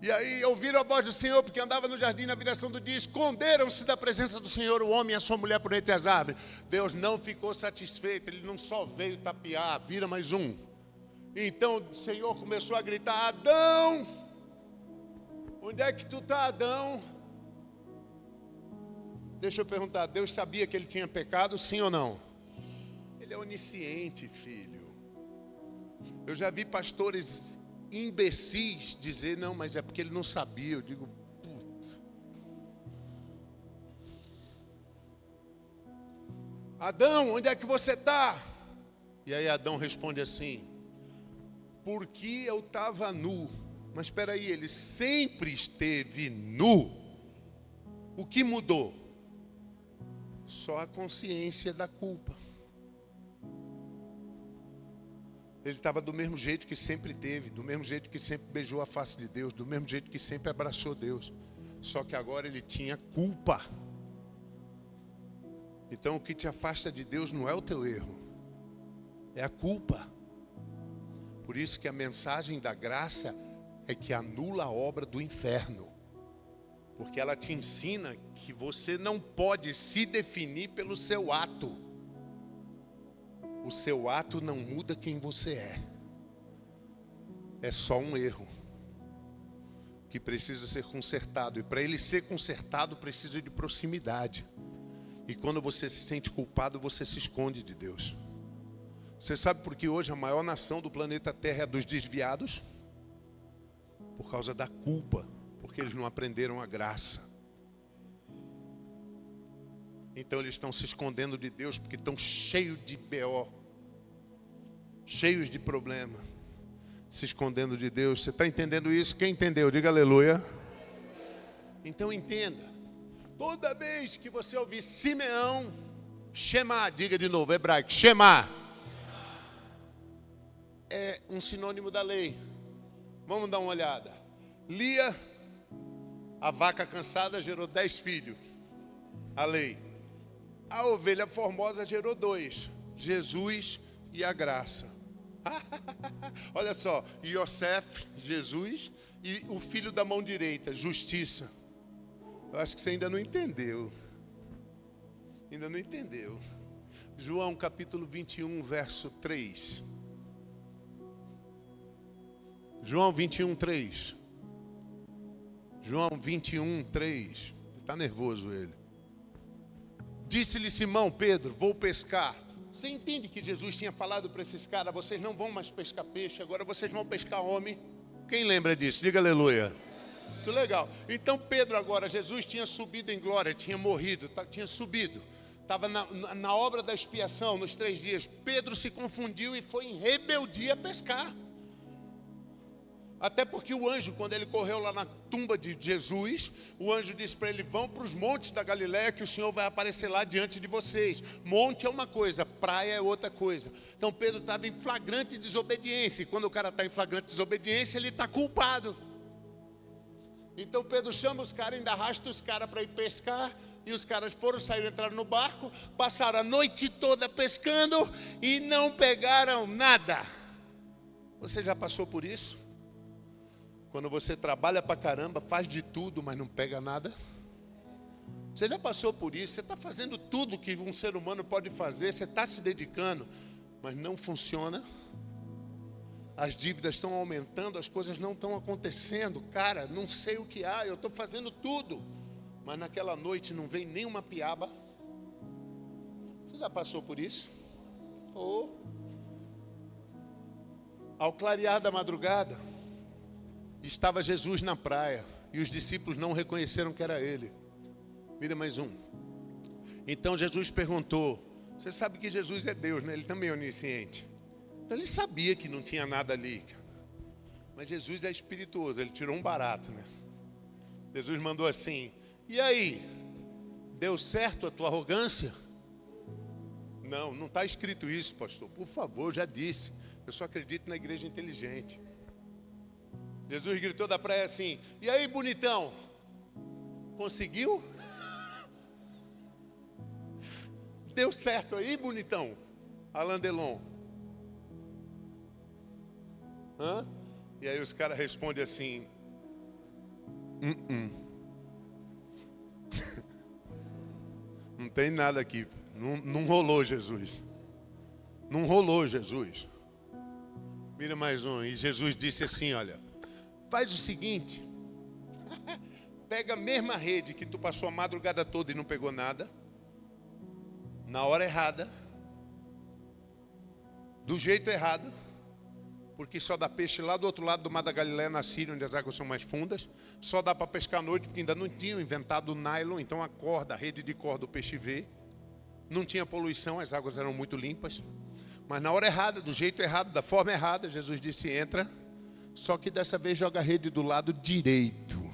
E aí ouviram a voz do Senhor, porque andava no jardim na viração do dia. Esconderam-se da presença do Senhor o homem e a sua mulher por entre as árvores. Deus não ficou satisfeito. Ele não só veio tapear. Vira mais um. Então o Senhor começou a gritar: Adão, onde é que tu está, Adão? Deixa eu perguntar, Deus sabia que ele tinha pecado, sim ou não? Ele é onisciente, filho. Eu já vi pastores imbecis dizer, não, mas é porque ele não sabia. Eu digo, puta. Adão, onde é que você está? E aí Adão responde assim, porque eu estava nu. Mas espera aí, ele sempre esteve nu. O que mudou? Só a consciência da culpa. Ele estava do mesmo jeito que sempre teve, do mesmo jeito que sempre beijou a face de Deus, do mesmo jeito que sempre abraçou Deus. Só que agora ele tinha culpa. Então o que te afasta de Deus não é o teu erro, é a culpa. Por isso que a mensagem da graça é que anula a obra do inferno. Porque ela te ensina que você não pode se definir pelo seu ato. O seu ato não muda quem você é. É só um erro que precisa ser consertado. E para ele ser consertado precisa de proximidade. E quando você se sente culpado, você se esconde de Deus. Você sabe por que hoje a maior nação do planeta Terra é a dos desviados? Por causa da culpa. Porque eles não aprenderam a graça. Então eles estão se escondendo de Deus porque estão cheios de BO, cheios de problema, se escondendo de Deus. Você está entendendo isso? Quem entendeu? Diga aleluia. Então entenda, toda vez que você ouvir Simeão, Shema, diga de novo, hebraico, Shema, é um sinônimo da lei. Vamos dar uma olhada. Lia, a vaca cansada, gerou 10 filhos, a lei. A ovelha formosa gerou 2, Jesus e a graça. Olha só, Yosef, Jesus, e o filho da mão direita, justiça. Eu acho que você ainda não entendeu. Ainda não entendeu. João capítulo 21, verso 3. João 21, 3. João 21, 3. Está nervoso ele. Disse-lhe Simão, Pedro, vou pescar. Você entende que Jesus tinha falado para esses caras, vocês não vão mais pescar peixe, agora vocês vão pescar homem? Quem lembra disso? Diga aleluia. Muito legal. Então Pedro agora, Jesus tinha subido em glória, tinha morrido, tinha subido. Estava na obra da expiação, nos 3 dias. Pedro se confundiu e foi em rebeldia pescar. Até porque o anjo, quando ele correu lá na tumba de Jesus, o anjo disse para ele, vão para os montes da Galileia que o Senhor vai aparecer lá diante de vocês. Monte é uma coisa, praia é outra coisa. Então Pedro estava em flagrante desobediência. E quando o cara está em flagrante desobediência, ele está culpado. Então Pedro chama os caras, ainda arrasta os caras para ir pescar. E os caras saíram, entraram no barco, passaram a noite toda pescando e não pegaram nada. Você já passou por isso? Quando você trabalha pra caramba, faz de tudo, mas não pega nada. Você já passou por isso? Você está fazendo tudo que um ser humano pode fazer, você está se dedicando, mas não funciona. As dívidas estão aumentando, as coisas não estão acontecendo. Cara, não sei o que há, eu estou fazendo tudo, mas naquela noite não vem nenhuma piaba. Você já passou por isso? Ao clarear da madrugada, estava Jesus na praia e os discípulos não reconheceram que era ele. Mira mais um. Então Jesus perguntou, você sabe que Jesus é Deus, né? Ele também é onisciente. Então ele sabia que não tinha nada ali. Mas Jesus é espirituoso, ele tirou um barato, né? Jesus mandou assim, e aí? Deu certo a tua arrogância? Não, não está escrito isso, pastor. Por favor, já disse. Eu só acredito na igreja inteligente. Jesus gritou da praia assim, e aí, bonitão? Conseguiu? Deu certo aí, bonitão? Alain Delon. Hã? E aí os caras respondem assim, Não tem nada aqui, não rolou Jesus. Não rolou Jesus. Mira mais um, e Jesus disse assim, olha, faz o seguinte, pega a mesma rede que tu passou a madrugada toda e não pegou nada, na hora errada, do jeito errado, porque só dá peixe lá do outro lado do Mar da Galileia, na Síria, onde as águas são mais fundas, só dá para pescar à noite, porque ainda não tinham inventado o nylon, então a corda, a rede de corda, o peixe vê, não tinha poluição, as águas eram muito limpas, mas na hora errada, do jeito errado, da forma errada, Jesus disse, entra, só que dessa vez joga a rede do lado direito.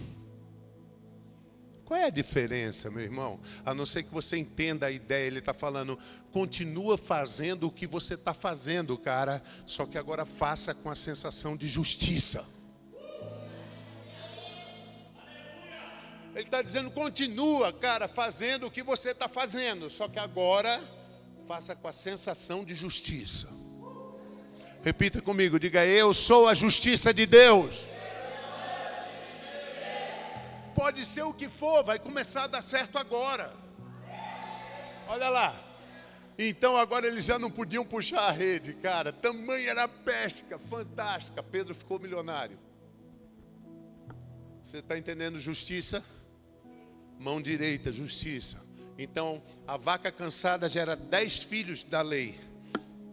Qual é a diferença, meu irmão? A não ser que você entenda a ideia, ele está falando, continua fazendo o que você está fazendo, cara, só que agora faça com a sensação de justiça. Ele está dizendo, continua, cara, fazendo o que você está fazendo, só que agora faça com a sensação de justiça. Repita comigo, diga, eu sou a justiça de Deus. Pode ser o que for, vai começar a dar certo agora. Olha lá. Então agora eles já não podiam puxar a rede, cara. Tamanha era a pesca, fantástica. Pedro ficou milionário. Você está entendendo justiça? Mão direita, justiça. Então a vaca cansada gera 10 filhos da lei.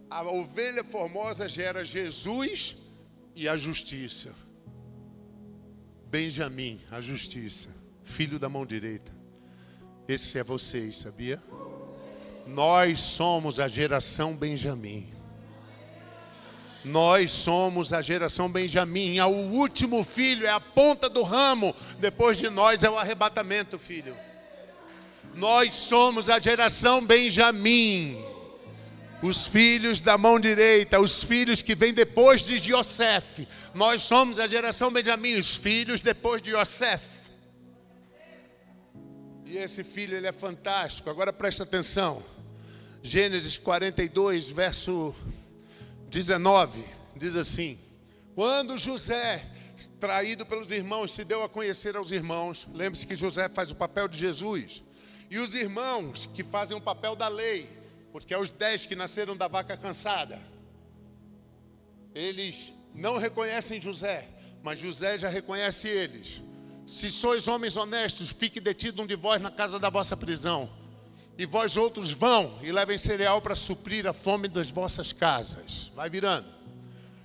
A ovelha formosa gera Jesus e a justiça. Benjamim, a justiça, filho da mão direita. Esse é vocês, sabia? Nós somos a geração Benjamim. Nós somos a geração Benjamim. O último filho é a ponta do ramo. Depois de nós é o arrebatamento, filho. Nós somos a geração Benjamim. Os filhos da mão direita, os filhos que vêm depois de Yosef. Nós somos a geração Benjamim, os filhos depois de Yosef. E esse filho, ele é fantástico. Agora presta atenção. Gênesis 42, verso 19, diz assim: quando José, traído pelos irmãos, se deu a conhecer aos irmãos, lembre-se que José faz o papel de Jesus, e os irmãos que fazem o papel da lei, porque é os 10 que nasceram da vaca cansada, eles não reconhecem José, mas José já reconhece eles. Se sois homens honestos, fique detido um de vós na casa da vossa prisão, e vós outros vão e levem cereal para suprir a fome das vossas casas. Vai virando.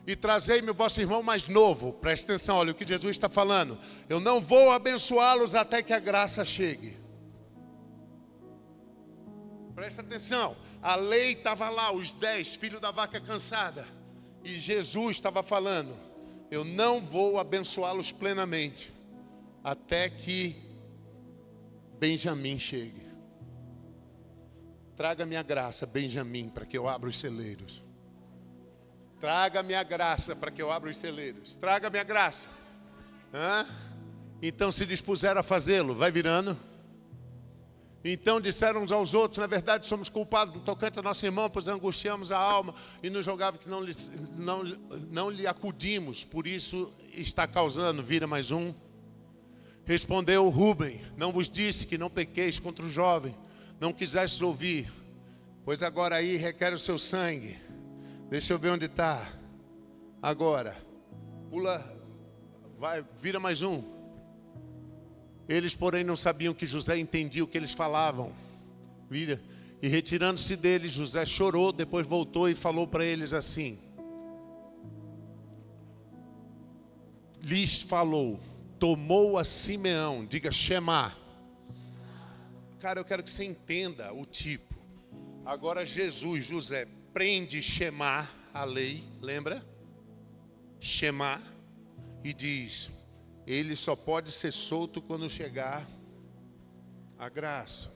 E trazei-me o vosso irmão mais novo. Presta atenção, olha o que Jesus está falando. Eu não vou abençoá-los até que a graça chegue. Presta atenção. A lei estava lá, os 10, filhos da vaca cansada. E Jesus estava falando: eu não vou abençoá-los plenamente até que Benjamim chegue. Traga minha graça, Benjamim, para que eu abra os celeiros. Traga minha graça para que eu abra os celeiros. Traga minha graça. Então se dispuseram a fazê-lo. Vai virando. Então disseram uns aos outros: na verdade somos culpados no tocante a nosso irmão, pois angustiamos a alma e nos julgava que não lhe acudimos. Por isso está causando. Vira mais um. Respondeu Rúben: não vos disse que não pequeis contra o jovem? Não quisestes ouvir, pois agora aí requer o seu sangue. Deixa eu ver onde está. Agora, pula, vai, vira mais um. Eles, porém, não sabiam que José entendia o que eles falavam. Vira. E retirando-se deles, José chorou, depois voltou e falou para eles assim. Lhes falou, tomou a Simeão, diga Shema. Cara, eu quero que você entenda o tipo. Agora José, prende Shema, a lei, lembra? Shema, e diz: ele só pode ser solto quando chegar a graça.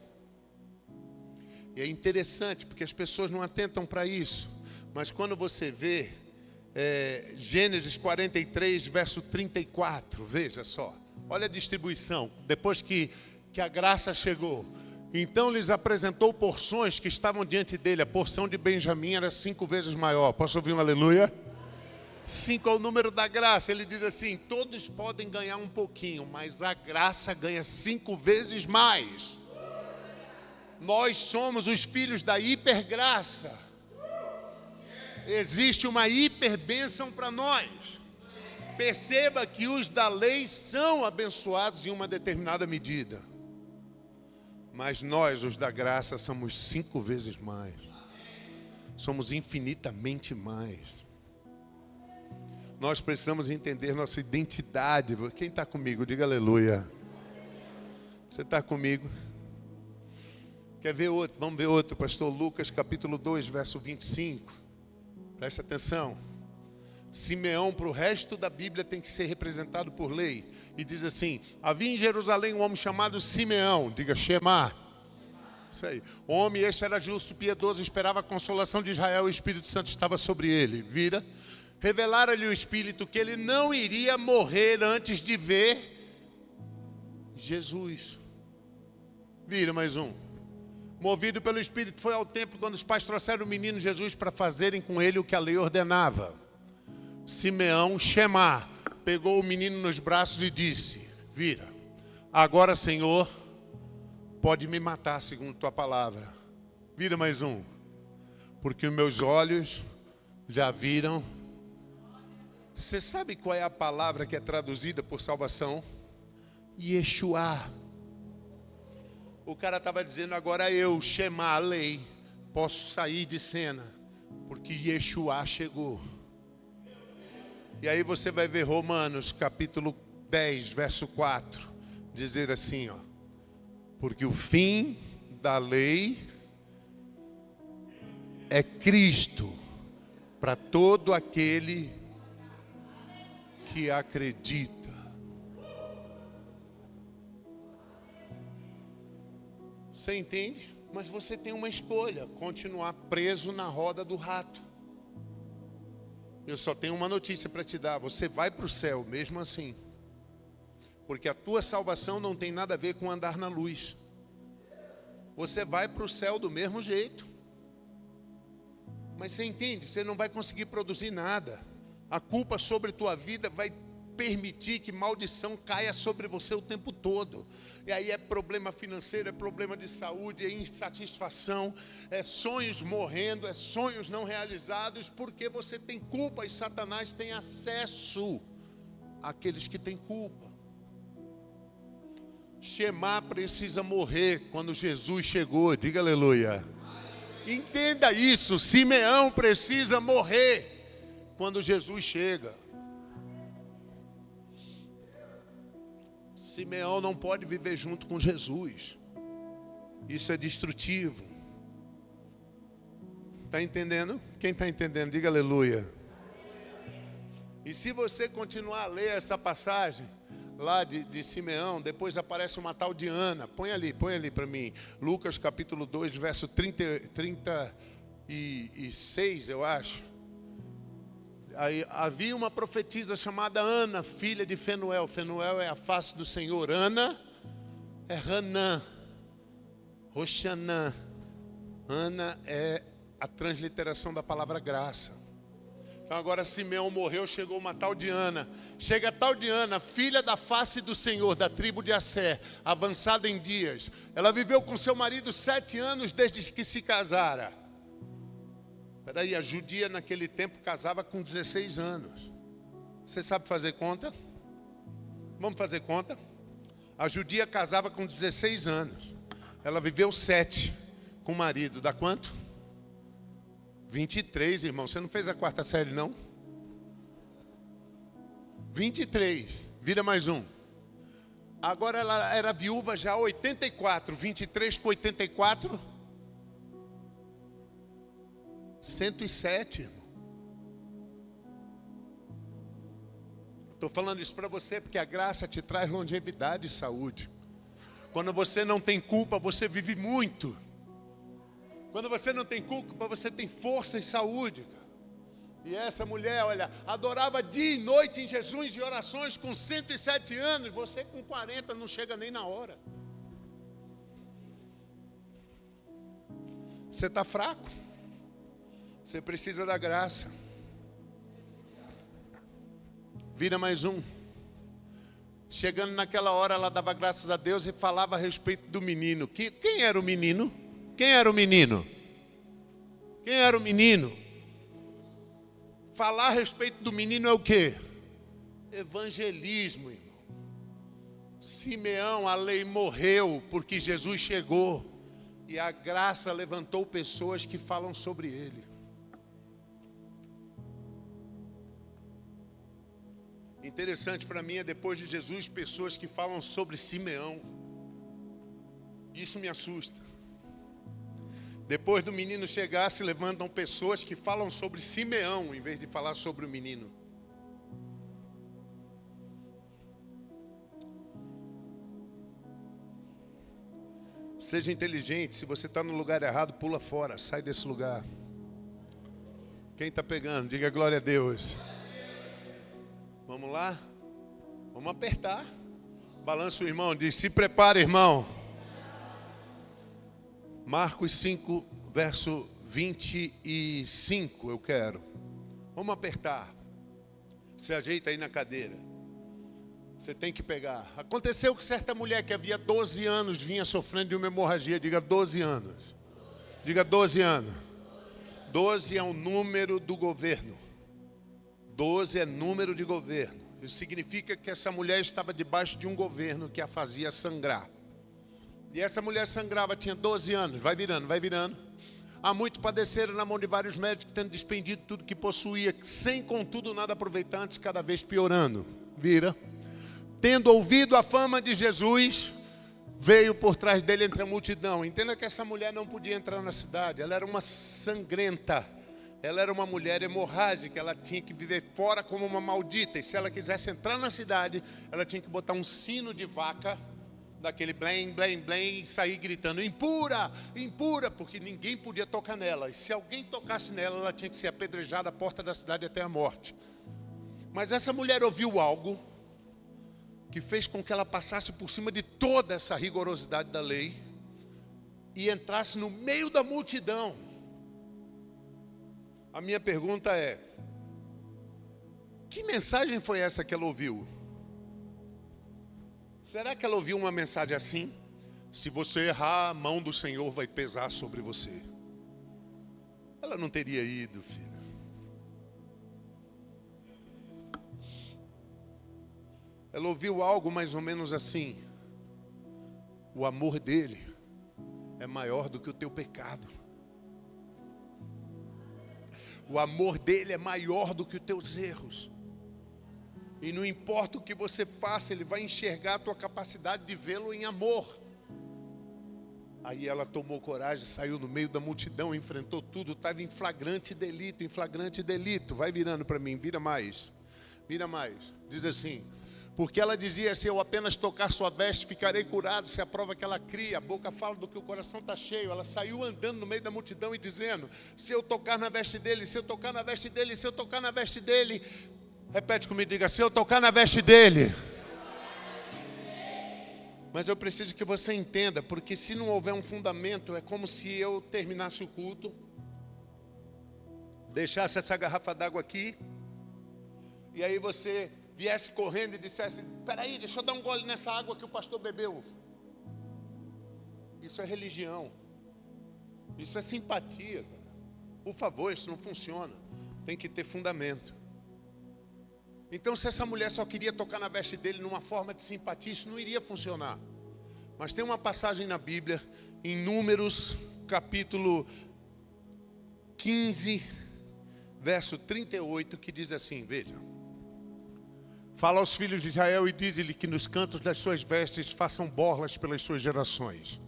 E é interessante, porque as pessoas não atentam para isso. Mas quando você vê Gênesis 43, verso 34, veja só. Olha a distribuição, depois que a graça chegou. Então lhes apresentou porções que estavam diante dele. A porção de Benjamim era 5 vezes maior. Posso ouvir um aleluia? 5 é o número da graça. Ele diz assim: todos podem ganhar um pouquinho, mas a graça ganha 5 vezes mais. Nós somos os filhos da hipergraça. Existe uma hiperbênção para nós. Perceba que os da lei são abençoados em uma determinada medida. Mas nós, os da graça, somos 5 vezes mais. Somos infinitamente mais. Nós precisamos entender nossa identidade. Quem está comigo? Diga aleluia. Você está comigo? Quer ver outro? Vamos ver outro. Pastor Lucas, capítulo 2, verso 25. Presta atenção. Simeão, para o resto da Bíblia, tem que ser representado por lei. E diz assim: havia em Jerusalém um homem chamado Simeão. Diga Shema. Isso aí. O homem este era justo, piedoso, esperava a consolação de Israel. E o Espírito Santo estava sobre ele. Vira. Revelara-lhe o Espírito que ele não iria morrer antes de ver Jesus. Vira mais um. Movido pelo Espírito, foi ao templo quando os pais trouxeram o menino Jesus para fazerem com ele o que a lei ordenava. Simeão, Shema, pegou o menino nos braços e disse: vira, agora, Senhor, pode me matar segundo tua palavra. Vira mais um. Porque os meus olhos já viram. Você sabe qual é a palavra que é traduzida por salvação? Yeshua. O cara estava dizendo: agora eu, Shema, a lei, posso sair de cena, porque Yeshua chegou. E aí você vai ver Romanos, capítulo 10, verso 4, dizer assim, ó: porque o fim da lei é Cristo para todo aquele que acredita. Você entende? Mas você tem uma escolha: continuar preso na roda do rato. Eu só tenho uma notícia para te dar: você vai para o céu mesmo assim. Porque a tua salvação não tem nada a ver com andar na luz. Você vai para o céu do mesmo jeito. Mas você entende? Você não vai conseguir produzir nada. A culpa sobre tua vida vai permitir que maldição caia sobre você o tempo todo. E aí é problema financeiro, é problema de saúde, é insatisfação, é sonhos morrendo, é sonhos não realizados, porque você tem culpa e Satanás tem acesso àqueles que têm culpa. Shema precisa morrer quando Jesus chegou, diga aleluia. Entenda isso, Simeão precisa morrer quando Jesus chega. Simeão não pode viver junto com Jesus. Isso é destrutivo. Está entendendo? Quem está entendendo, diga aleluia. E se você continuar a ler essa passagem lá de Simeão, depois aparece uma tal de Ana. Põe ali para mim. Lucas capítulo 2, verso 36, eu acho. Aí, havia uma profetisa chamada Ana, filha de Fenuel. Fenuel é a face do Senhor. Ana é Hanã, Roxanã. Ana é a transliteração da palavra graça. Então agora Simeão morreu, chegou uma tal de Ana. Chega a tal de Ana, filha da face do Senhor, da tribo de Asser, avançada em dias. Ela viveu com seu marido 7 anos desde que se casara. Peraí, a judia naquele tempo casava com 16 anos. Você sabe fazer conta? Vamos fazer conta? A judia casava com 16 anos. Ela viveu 7 com o marido. Dá quanto? 23, irmão. Você não fez a 4ª série, não? 23. Vira mais um. Agora ela era viúva já 84. 23 com 84. 107, irmão. Estou falando isso para você porque a graça te traz longevidade e saúde. Quando você não tem culpa, você vive muito. Quando você não tem culpa, você tem força e saúde. E essa mulher, olha, adorava dia e noite em jejuns e orações com 107 anos. Você com 40 não chega nem na hora. Você está fraco. Você precisa da graça. Vira mais um. Chegando naquela hora, ela dava graças a Deus e falava a respeito do menino. Quem era o menino? Quem era o menino? Quem era o menino? Falar a respeito do menino é o quê? Evangelismo, irmão. Simeão, a lei morreu porque Jesus chegou. E a graça levantou pessoas que falam sobre ele. Interessante para mim é depois de Jesus, pessoas que falam sobre Simeão. Isso me assusta. Depois do menino chegar, se levantam pessoas que falam sobre Simeão, em vez de falar sobre o menino. Seja inteligente, se você está no lugar errado, pula fora, sai desse lugar. Quem está pegando, diga glória a Deus. Vamos lá? Vamos apertar. Balança o irmão, diz: se prepara, irmão. Marcos 5, verso 25, eu quero. Vamos apertar. Se ajeita aí na cadeira. Você tem que pegar. Aconteceu que certa mulher que havia 12 anos vinha sofrendo de uma hemorragia. Diga 12 anos. Diga 12 anos. 12 é o número do governo. 12 é número de governo. Isso significa que essa mulher estava debaixo de um governo que a fazia sangrar. E essa mulher sangrava, tinha 12 anos. Vai virando, vai virando. Há muito padeceram na mão de vários médicos, tendo despendido tudo que possuía, sem contudo nada aproveitar, antes cada vez piorando. Vira. tendo ouvido a fama de Jesus, veio por trás dele entre a multidão. Entenda que essa mulher não podia entrar na cidade, ela era uma sangrenta, ela era uma mulher hemorrágica, ela tinha que viver fora como uma maldita, e se ela quisesse entrar na cidade, ela tinha que botar um sino de vaca, daquele blém, blém, blém, e sair gritando, impura, impura, porque ninguém podia tocar nela, e se alguém tocasse nela, ela tinha que ser apedrejada à porta da cidade até a morte. Mas essa mulher ouviu algo que fez com que ela passasse por cima de toda essa rigorosidade da lei e entrasse no meio da multidão. A minha pergunta é: que mensagem foi essa que ela ouviu? Será que ela ouviu uma mensagem assim? Se você errar, a mão do Senhor vai pesar sobre você. Ela não teria ido, filha. Ela ouviu algo mais ou menos assim: o amor dele é maior do que o teu pecado. O amor dele é maior do que os teus erros. E não importa o que você faça, ele vai enxergar a tua capacidade de vê-lo em amor. Aí ela tomou coragem, saiu no meio da multidão, enfrentou tudo, estava em flagrante delito, em flagrante delito. Vai virando para mim, vira mais. Vira mais. Diz assim: porque ela dizia, se eu apenas tocar sua veste, ficarei curado. Se a prova que ela cria, a boca fala do que o coração está cheio. Ela saiu andando no meio da multidão e dizendo, se eu tocar na veste dele, se eu tocar na veste dele, se eu tocar na veste dele. Repete comigo, diga, se eu tocar na veste dele. Mas eu preciso que você entenda, porque se não houver um fundamento, é como se eu terminasse o culto, deixasse essa garrafa d'água aqui, e aí você viesse correndo e dissesse, peraí, deixa eu dar um gole nessa água que o pastor bebeu. Isso é religião. Isso é simpatia, cara. Por favor, isso não funciona. Tem que ter fundamento. Então, se essa mulher só queria tocar na veste dele numa forma de simpatia, isso não iria funcionar. Mas tem uma passagem na Bíblia, em Números, capítulo 15, verso 38, que diz assim, veja. Fala aos filhos de Israel e diz-lhe que nos cantos das suas vestes façam borlas pelas suas gerações.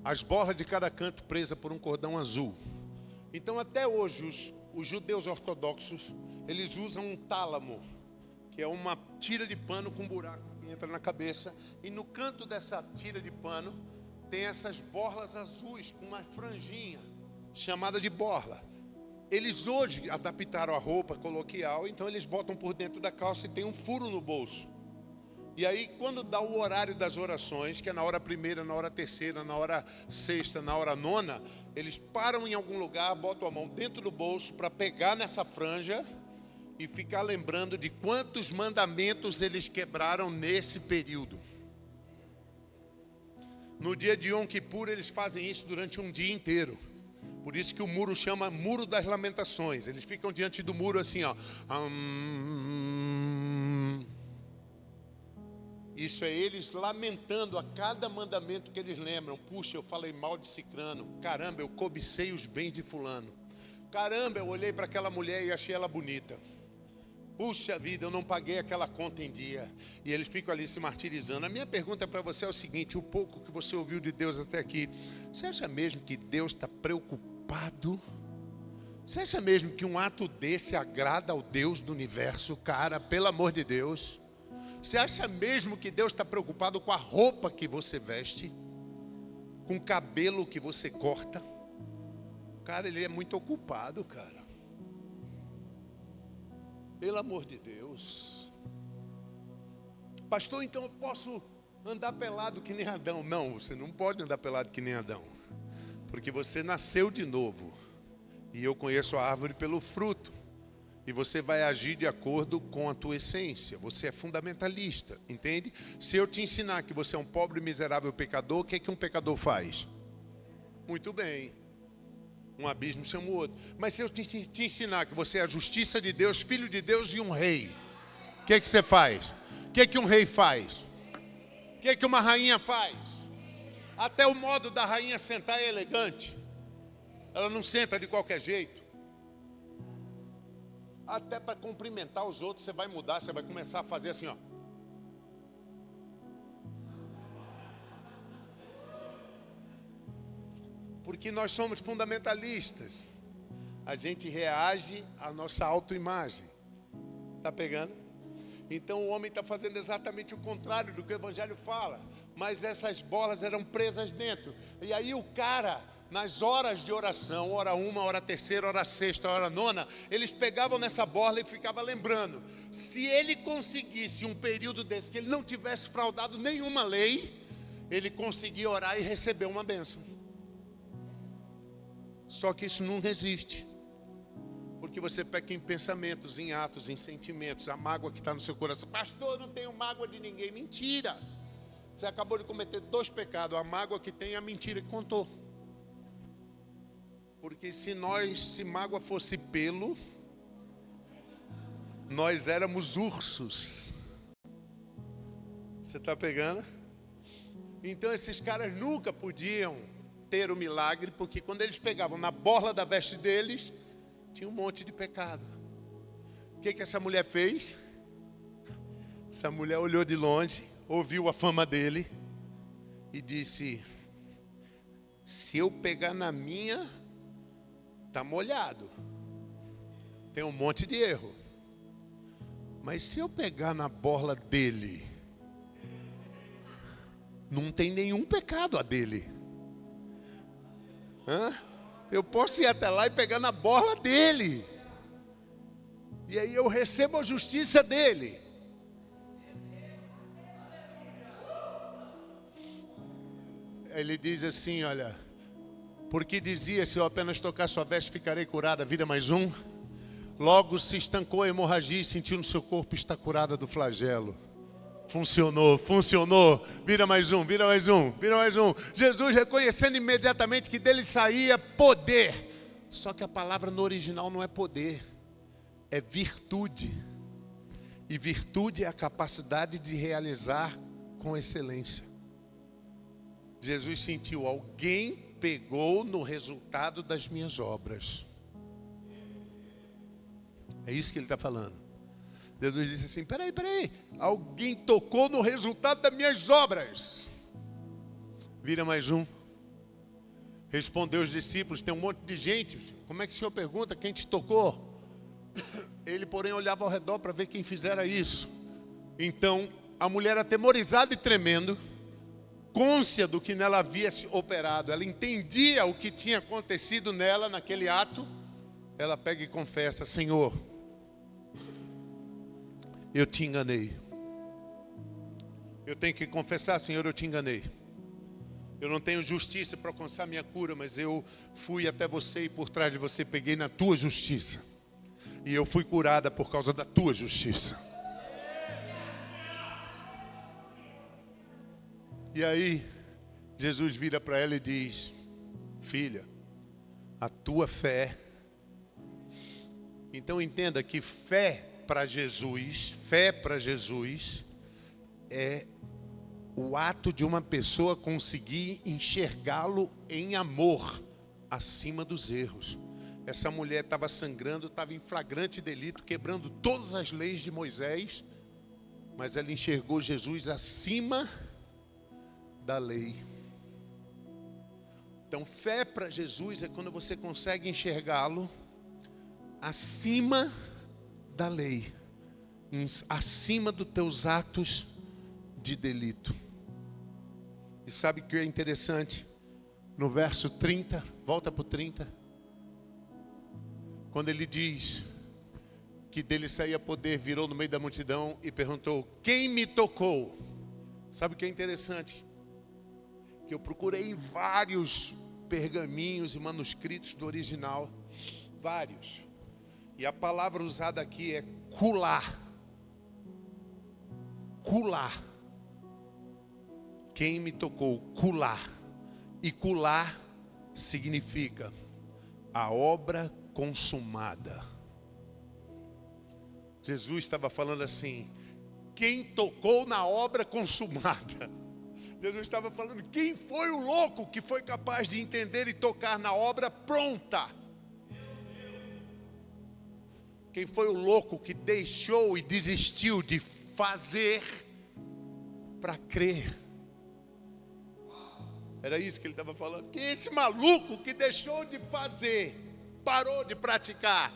As borlas de cada canto presa por um cordão azul. Então, até hoje, os judeus ortodoxos, eles usam um tálamo, que é uma tira de pano com um buraco que entra na cabeça, e no canto dessa tira de pano tem essas borlas azuis com uma franjinha, chamada de borla. Eles hoje adaptaram a roupa coloquial, então eles botam por dentro da calça e tem um furo no bolso. E aí quando dá o horário das orações, que é na hora primeira, na hora terceira, na hora sexta, na hora nona, eles param em algum lugar, botam a mão dentro do bolso para pegar nessa franja e ficar lembrando de quantos mandamentos eles quebraram nesse período. No dia de Yom Kippur eles fazem isso durante um dia inteiro. Por isso que o muro chama Muro das Lamentações. Eles ficam diante do muro assim, ó. Isso é eles lamentando a cada mandamento que eles lembram. Puxa, eu falei mal de cicrano. Caramba, eu cobicei os bens de fulano. Caramba, eu olhei para aquela mulher e achei ela bonita. Puxa vida, eu não paguei aquela conta em dia. E eles ficam ali se martirizando. A minha pergunta para você é o seguinte: o pouco que você ouviu de Deus até aqui, você acha mesmo que Deus está preocupado? Você acha mesmo que um ato desse agrada ao Deus do universo? Cara, pelo amor de Deus. Você acha mesmo que Deus está preocupado com a roupa que você veste? Com o cabelo que você corta? Cara, Ele é muito ocupado, cara. Pelo amor de Deus. Pastor, então eu posso andar pelado que nem Adão? Não, você não pode andar pelado que nem Adão. Porque você nasceu de novo. E eu conheço a árvore pelo fruto. E você vai agir de acordo com a tua essência. Você é fundamentalista, entende? Se eu te ensinar que você é um pobre, miserável pecador, o que é que um pecador faz? Muito bem. Um abismo chama o outro. Mas se eu te ensinar que você é a justiça de Deus, filho de Deus e um rei, o que é que você faz? O que é que um rei faz? O que é que uma rainha faz? Até o modo da rainha sentar é elegante. Ela não senta de qualquer jeito. Até para cumprimentar os outros, você vai mudar, você vai começar a fazer assim, ó. Porque nós somos fundamentalistas. A gente reage à nossa autoimagem. Está pegando? Então o homem está fazendo exatamente o contrário do que o Evangelho fala. Mas essas bolas eram presas dentro. E aí o cara, nas horas de oração, hora 1, hora 3, hora 6, hora 9, eles pegavam nessa bola e ficavam lembrando. Se ele conseguisse um período desse, que ele não tivesse fraudado nenhuma lei, ele conseguia orar e receber uma bênção. Só que isso não existe. Porque você peca em pensamentos, em atos, em sentimentos. A mágoa que está no seu coração. Pastor, eu não tenho mágoa de ninguém. Mentira. Você acabou de cometer 2 pecados. A mágoa que tem e a mentira que contou. Porque se mágoa fosse pelo, nós éramos ursos. Você está pegando? Então esses caras nunca podiam ter o milagre, porque quando eles pegavam na borla da veste deles, tinha um monte de pecado. O que essa mulher fez? Essa mulher olhou de longe, ouviu a fama dele e disse: se eu pegar na minha, tá molhado, tem um monte de erro. Mas se eu pegar na borla dele, não tem nenhum pecado a dele. Eu posso ir até lá e pegar na borla dele. E aí eu recebo a justiça dele. Ele diz assim, olha, porque dizia, se eu apenas tocar sua veste ficarei curada, vira mais um. Logo se estancou a hemorragia e sentiu no seu corpo está curada do flagelo. Funcionou. Vira mais um. Jesus reconhecendo imediatamente que dele saía poder. Só que a palavra no original não é poder, é virtude. E virtude é a capacidade de realizar com excelência. Jesus sentiu, alguém pegou no resultado das minhas obras. É isso que ele está falando. Jesus disse assim, peraí, alguém tocou no resultado das minhas obras. Vira mais um. Respondeu os discípulos, tem um monte de gente, como é que o senhor pergunta quem te tocou? Ele, porém, olhava ao redor para ver quem fizera isso. Então, a mulher atemorizada e tremendo, cônscia do que nela havia se operado, ela entendia o que tinha acontecido nela naquele ato, ela pega e confessa, Senhor, eu te enganei. Eu tenho que confessar, Senhor, eu te enganei. Eu não tenho justiça para alcançar minha cura, mas eu fui até você e por trás de você peguei na tua justiça. E eu fui curada por causa da tua justiça. E aí, Jesus vira para ela e diz, filha, a tua fé. Então entenda que fé para Jesus é o ato de uma pessoa conseguir enxergá-lo em amor acima dos erros. Essa mulher estava sangrando, estava em flagrante delito, quebrando todas as leis de Moisés, mas ela enxergou Jesus acima da lei. Então fé para Jesus é quando você consegue enxergá-lo acima da lei, acima dos teus atos de delito. E sabe o que é interessante? No verso 30, volta para o 30, quando ele diz que dele saía poder, virou no meio da multidão e perguntou, quem me tocou? Sabe o que é interessante? Que eu procurei em vários pergaminhos e manuscritos do original, vários. E a palavra usada aqui é cular. Cular. Quem me tocou? Cular. E cular significa a obra consumada. Jesus estava falando assim, quem tocou na obra consumada? Jesus estava falando, quem foi o louco que foi capaz de entender e tocar na obra pronta? Quem foi o louco que deixou e desistiu de fazer para crer? Era isso que ele estava falando. Que esse maluco que deixou de fazer, parou de praticar,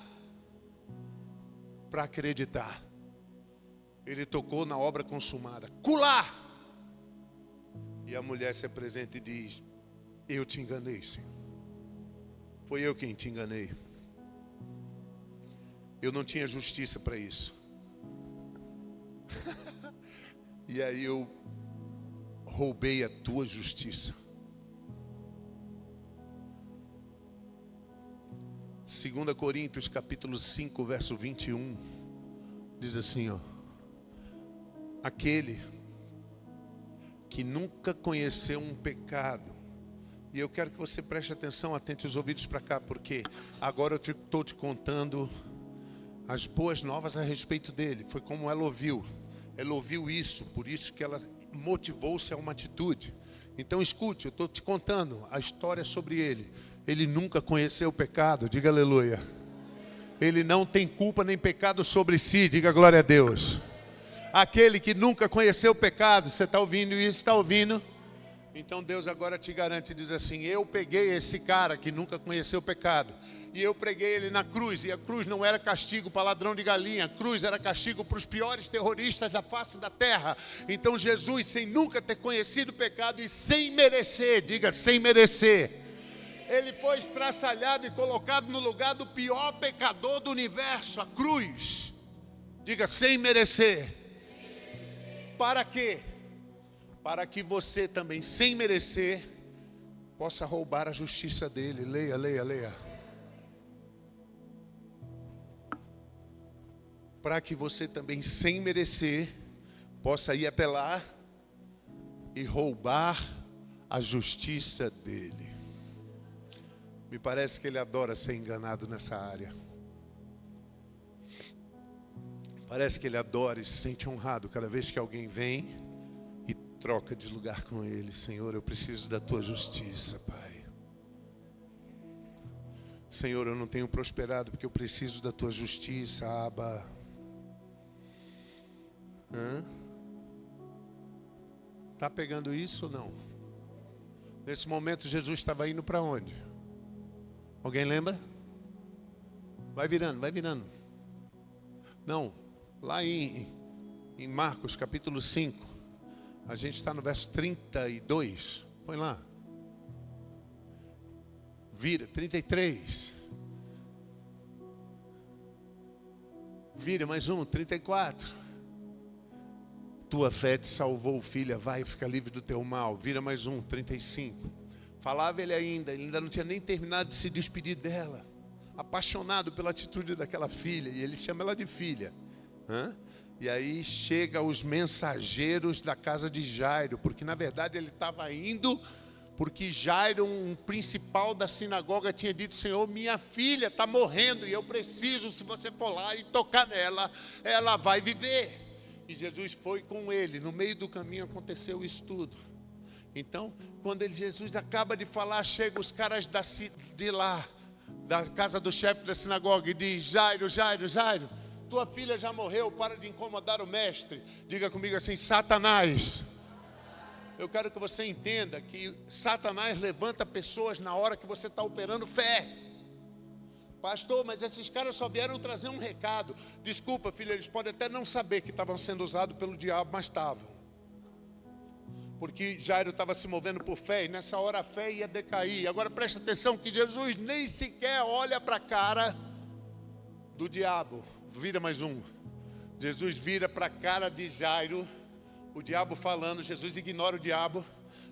para acreditar. Ele tocou na obra consumada. Culá! E a mulher se apresenta e diz: eu te enganei, Senhor. Foi eu quem te enganei. Eu não tinha justiça para isso. E aí eu roubei a tua justiça. 2 Coríntios capítulo 5, verso 21. Diz assim, ó: aquele que nunca conheceu um pecado. E eu quero que você preste atenção, atente os ouvidos para cá, porque agora eu estou te contando as boas novas a respeito dele. Foi como ela ouviu. Ela ouviu isso, por isso que ela motivou-se a uma atitude. Então escute, eu estou te contando a história sobre ele. Ele nunca conheceu o pecado, diga aleluia. Ele não tem culpa nem pecado sobre si, diga glória a Deus. Aquele que nunca conheceu o pecado, você está ouvindo isso? Está ouvindo? Então Deus agora te garante e diz assim: eu peguei esse cara que nunca conheceu o pecado e eu preguei ele na cruz. E a cruz não era castigo para ladrão de galinha, a cruz era castigo para os piores terroristas da face da terra. Então Jesus, sem nunca ter conhecido o pecado e sem merecer, diga sem merecer, ele foi estraçalhado e colocado no lugar do pior pecador do universo, a cruz. Diga sem merecer. Para quê? Para que você também, sem merecer, possa roubar a justiça dele. Leia, leia, leia. Para que você também, sem merecer, possa ir até lá e roubar a justiça dele. Me parece que ele adora ser enganado nessa área. Parece que ele adora e se sente honrado cada vez que alguém vem e troca de lugar com ele. Senhor, eu preciso da tua justiça, Pai. Senhor, eu não tenho prosperado porque eu preciso da tua justiça, Abba. Está pegando isso ou não? Nesse momento Jesus estava indo para onde? Alguém lembra? Vai virando, vai virando. Não, lá em Marcos capítulo 5, a gente está no verso 32. Põe lá. Vira, 33. Vira mais um, 34. Tua fé te salvou, filha, vai, fica livre do teu mal. Vira mais um, 35. Falava ele ainda não tinha nem terminado de se despedir dela. Apaixonado pela atitude daquela filha, e ele chama ela de filha. E aí chega os mensageiros da casa de Jairo, porque na verdade ele estava indo, porque Jairo, um principal da sinagoga, tinha dito: Senhor, minha filha está morrendo, e eu preciso, se você for lá e tocar nela, ela vai viver. E Jesus foi com ele, no meio do caminho aconteceu isso tudo. Então, quando Jesus acaba de falar, chegam os caras de lá, da casa do chefe da sinagoga, e diz: Jairo, Jairo, Jairo, tua filha já morreu, para de incomodar o mestre. Diga comigo assim: Satanás. Eu quero que você entenda que Satanás levanta pessoas na hora que você está operando fé. Pastor, mas esses caras só vieram trazer um recado. Desculpa, filho, eles podem até não saber que estavam sendo usados pelo diabo, mas estavam. Porque Jairo estava se movendo por fé, e nessa hora a fé ia decair. Agora presta atenção que Jesus nem sequer olha para a cara do diabo. Vira mais um. Jesus vira para a cara de Jairo, o diabo falando. Jesus ignora o diabo.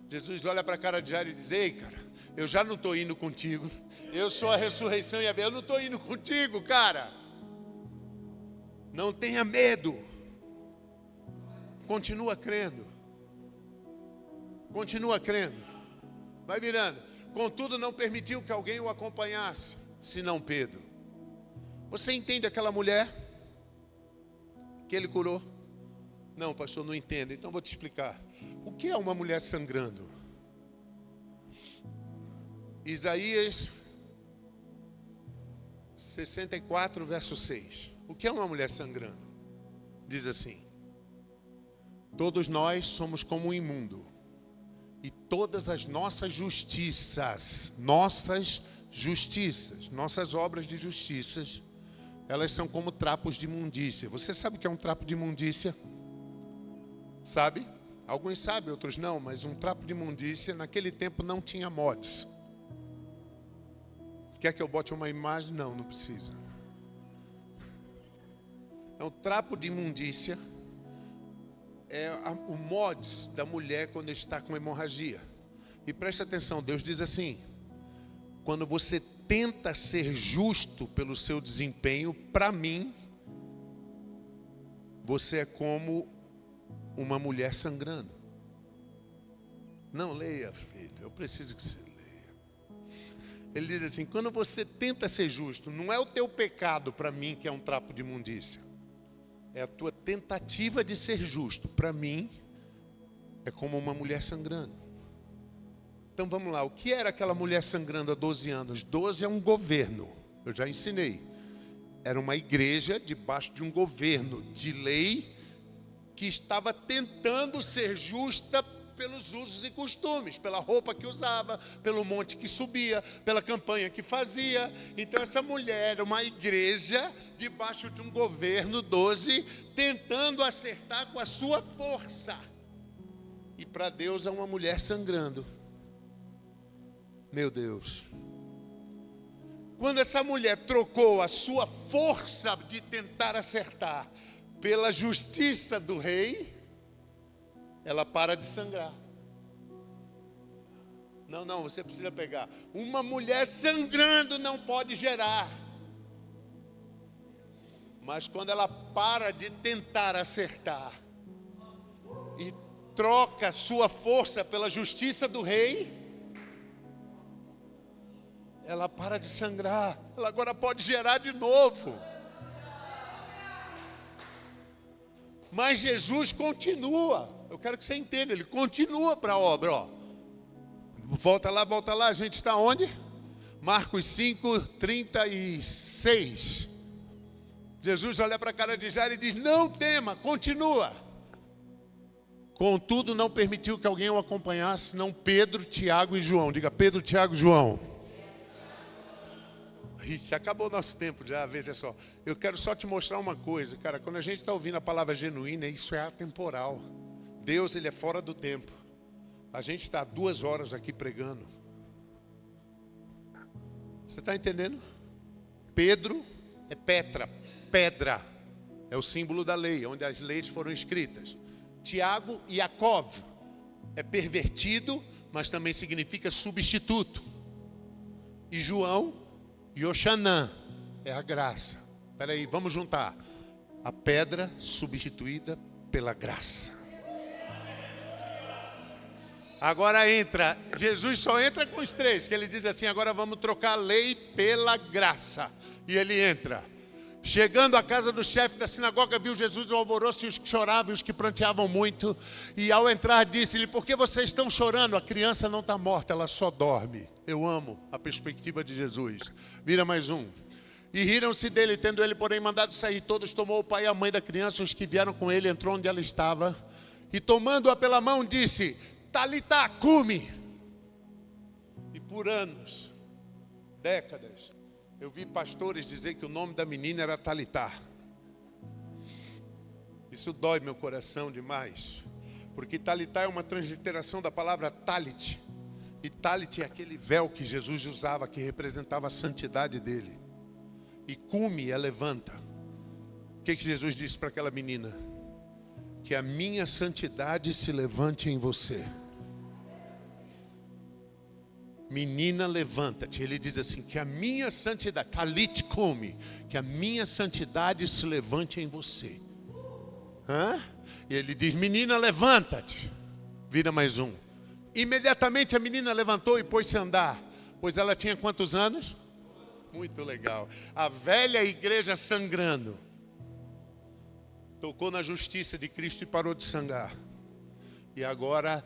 Jesus olha para a cara de Jairo e diz: ei, cara, eu já não estou indo contigo. Eu sou a ressurreição e a vida. Eu não estou indo contigo, cara. Não tenha medo. Continua crendo. Continua crendo. Vai virando. Contudo, não permitiu que alguém o acompanhasse, senão Pedro. Você entende aquela mulher que ele curou? Não, pastor, não entendo. Então vou te explicar. O que é uma mulher sangrando? Isaías 64, verso 6. O que é uma mulher sangrando? Diz assim: todos nós somos como um imundo, E todas as nossas justiças, nossas obras de justiças, elas são como trapos de imundícia. Você sabe o que é um trapo de imundícia? Sabe? Alguns sabem, outros não, mas um trapo de imundícia, naquele tempo não tinha mods. Quer que eu bote uma imagem? Não, não precisa. Então, trapo de imundícia é o mods da mulher quando está com hemorragia. E preste atenção, Deus diz assim: quando você tenta ser justo pelo seu desempenho, para mim, você é como uma mulher sangrando. Não leia, filho, eu preciso que você leia. Ele diz assim: quando você tenta ser justo, não é o teu pecado para mim que é um trapo de imundícia. É a tua tentativa de ser justo. Para mim, é como uma mulher sangrando. Então vamos lá, o que era aquela mulher sangrando há 12 anos? 12 é um governo, eu já ensinei. Era uma igreja debaixo de um governo de lei que estava tentando ser justa pelos usos e costumes, pela roupa que usava, pelo monte que subia, pela campanha que fazia. Então essa mulher era uma igreja debaixo de um governo 12, tentando acertar com a sua força. E para Deus é uma mulher sangrando. Meu Deus. Quando essa mulher trocou a sua força de tentar acertar pela justiça do rei, ela para de sangrar. Não, você precisa pegar. Uma mulher sangrando não pode gerar. Mas quando ela para de tentar acertar e troca sua força pela justiça do rei, ela para de sangrar. Ela agora pode gerar de novo. Mas Jesus continua. Eu quero que você entenda, ele continua para a obra, ó. Volta lá, a gente está onde? Marcos 5, 36. Jesus olha para a cara de Jairo e diz: não tema, continua. Contudo, não permitiu que alguém o acompanhasse, senão Pedro, Tiago e João. Diga: Pedro, Tiago e João. Isso, acabou o nosso tempo já, veja só. Eu quero só te mostrar uma coisa, cara. Quando a gente está ouvindo a palavra genuína, isso é atemporal. Deus, ele é fora do tempo. A gente está 2 horas aqui pregando. Você está entendendo? Pedro é Petra, pedra. É o símbolo da lei, onde as leis foram escritas. Tiago, Iacov, é pervertido, mas também significa substituto. E João, Yoxanã, é a graça. Espera aí, vamos juntar. A pedra substituída pela graça. Agora entra, Jesus só entra com os 3, que ele diz assim: agora vamos trocar a lei pela graça. E ele entra. Chegando à casa do chefe da sinagoga, viu Jesus o alvoroço e os que choravam e os que pranteavam muito. E ao entrar disse-lhe: por que vocês estão chorando? A criança não está morta, ela só dorme. Eu amo a perspectiva de Jesus. Vira mais um. E riram-se dele, tendo ele, porém, mandado sair todos, tomou o pai e a mãe da criança, os que vieram com ele, entrou onde ela estava. E tomando-a pela mão, disse: Talita cumi. E por anos, décadas, eu vi pastores dizer que o nome da menina era Talitá. Isso dói meu coração demais, porque Talitá é uma transliteração da palavra talit. E talit é aquele véu que Jesus usava, que representava a santidade dele. E cumi é levanta. O que Jesus disse para aquela menina? Que a minha santidade se levante em você. Menina, levanta-te. Ele diz assim: que a minha santidade, talit come, que a minha santidade se levante em você. E ele diz: menina, levanta-te. Vira mais um. Imediatamente a menina levantou e pôs-se a andar. Pois ela tinha quantos anos? Muito legal. A velha igreja sangrando tocou na justiça de Cristo e parou de sangrar. E agora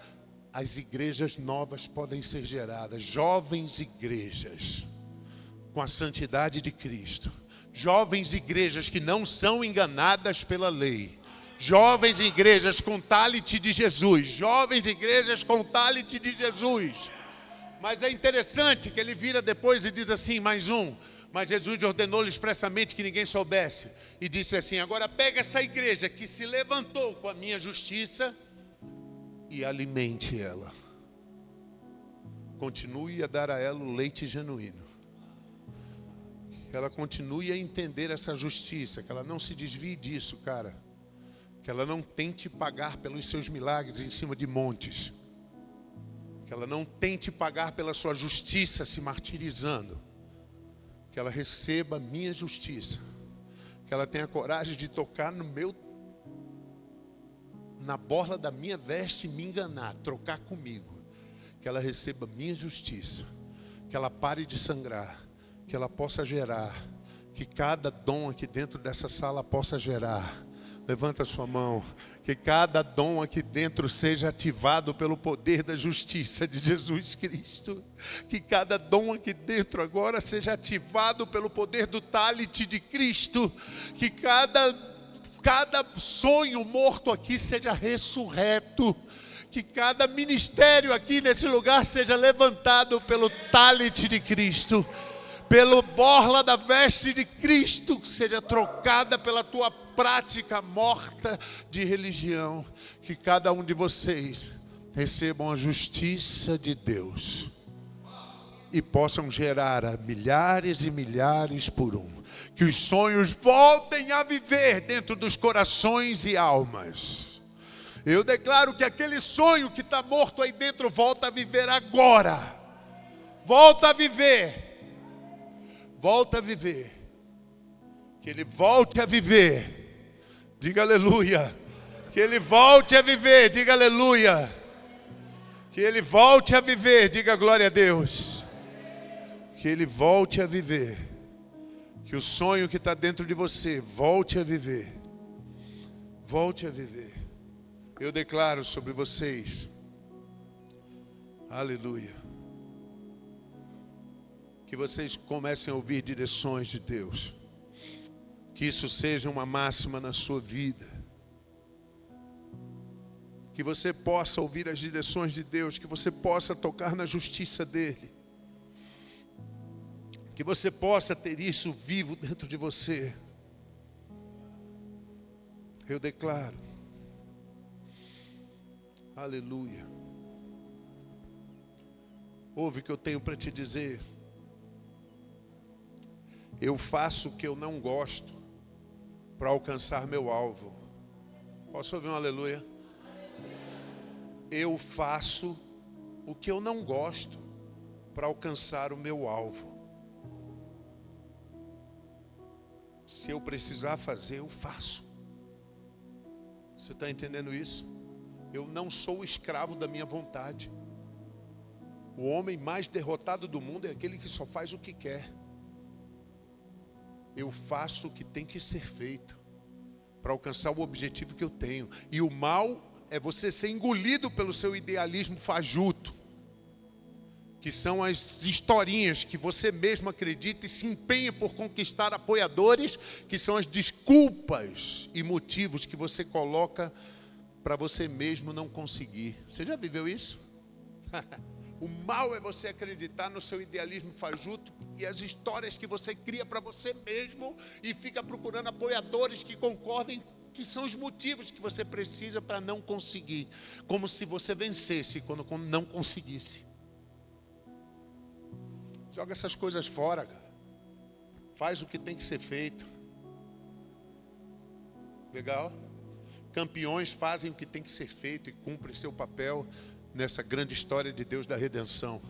as igrejas novas podem ser geradas. Jovens igrejas com a santidade de Cristo. Jovens igrejas que não são enganadas pela lei. Jovens igrejas com talent de Jesus. Jovens igrejas com talent de Jesus. Mas é interessante que ele vira depois e diz assim, mais um. Mas Jesus ordenou-lhe expressamente que ninguém soubesse. E disse assim, agora pega essa igreja que se levantou com a minha justiça e alimente ela. Continue a dar a ela o leite genuíno. Que ela continue a entender essa justiça, que ela não se desvie disso, cara. Que ela não tente pagar pelos seus milagres em cima de montes. Que ela não tente pagar pela sua justiça se martirizando. Que ela receba a minha justiça. Que ela tenha coragem de tocar na borla da minha veste e me enganar, trocar comigo. Que ela receba a minha justiça. Que ela pare de sangrar. Que ela possa gerar. Que cada dom aqui dentro dessa sala possa gerar. Levanta a sua mão. Que cada dom aqui dentro seja ativado pelo poder da justiça de Jesus Cristo. Que cada dom aqui dentro agora seja ativado pelo poder do talent de Cristo. Que cada sonho morto aqui seja ressurreto. Que cada ministério aqui nesse lugar seja levantado pelo talent de Cristo. Pelo borla da veste de Cristo, que seja trocada pela tua prática morta de religião. Que cada um de vocês recebam a justiça de Deus e possam gerar a milhares e milhares por um. Que os sonhos voltem a viver dentro dos corações e almas. Eu declaro que aquele sonho que está morto aí dentro volta a viver agora. Volta a viver. Volta a viver. Que ele volte a viver. Diga aleluia. Que ele volte a viver. Diga aleluia. Que ele volte a viver. Diga glória a Deus. Que ele volte a viver. Que o sonho que está dentro de você volte a viver. Volte a viver. Eu declaro sobre vocês. Aleluia. Que vocês comecem a ouvir direções de Deus. Que isso seja uma máxima na sua vida. Que você possa ouvir as direções de Deus. Que você possa tocar na justiça dEle. Que você possa ter isso vivo dentro de você. Eu declaro. Aleluia. Ouve o que eu tenho para te dizer. Eu faço o que eu não gosto para alcançar meu alvo. Posso ouvir um aleluia? Eu faço o que eu não gosto para alcançar o meu alvo. Se eu precisar fazer, eu faço. Você está entendendo isso? Eu não sou escravo da minha vontade. O homem mais derrotado do mundo é aquele que só faz o que quer. Eu faço o que tem que ser feito para alcançar o objetivo que eu tenho. E o mal é você ser engolido pelo seu idealismo fajuto, que são as historinhas que você mesmo acredita e se empenha por conquistar apoiadores, que são as desculpas e motivos que você coloca para você mesmo não conseguir. Você já viveu isso? O mal é você acreditar no seu idealismo fajuto e as histórias que você cria para você mesmo e fica procurando apoiadores que concordem, que são os motivos que você precisa para não conseguir. Como se você vencesse quando não conseguisse. Joga essas coisas fora, cara. Faz o que tem que ser feito. Legal? Campeões fazem o que tem que ser feito e cumprem seu papel nessa grande história de Deus da redenção.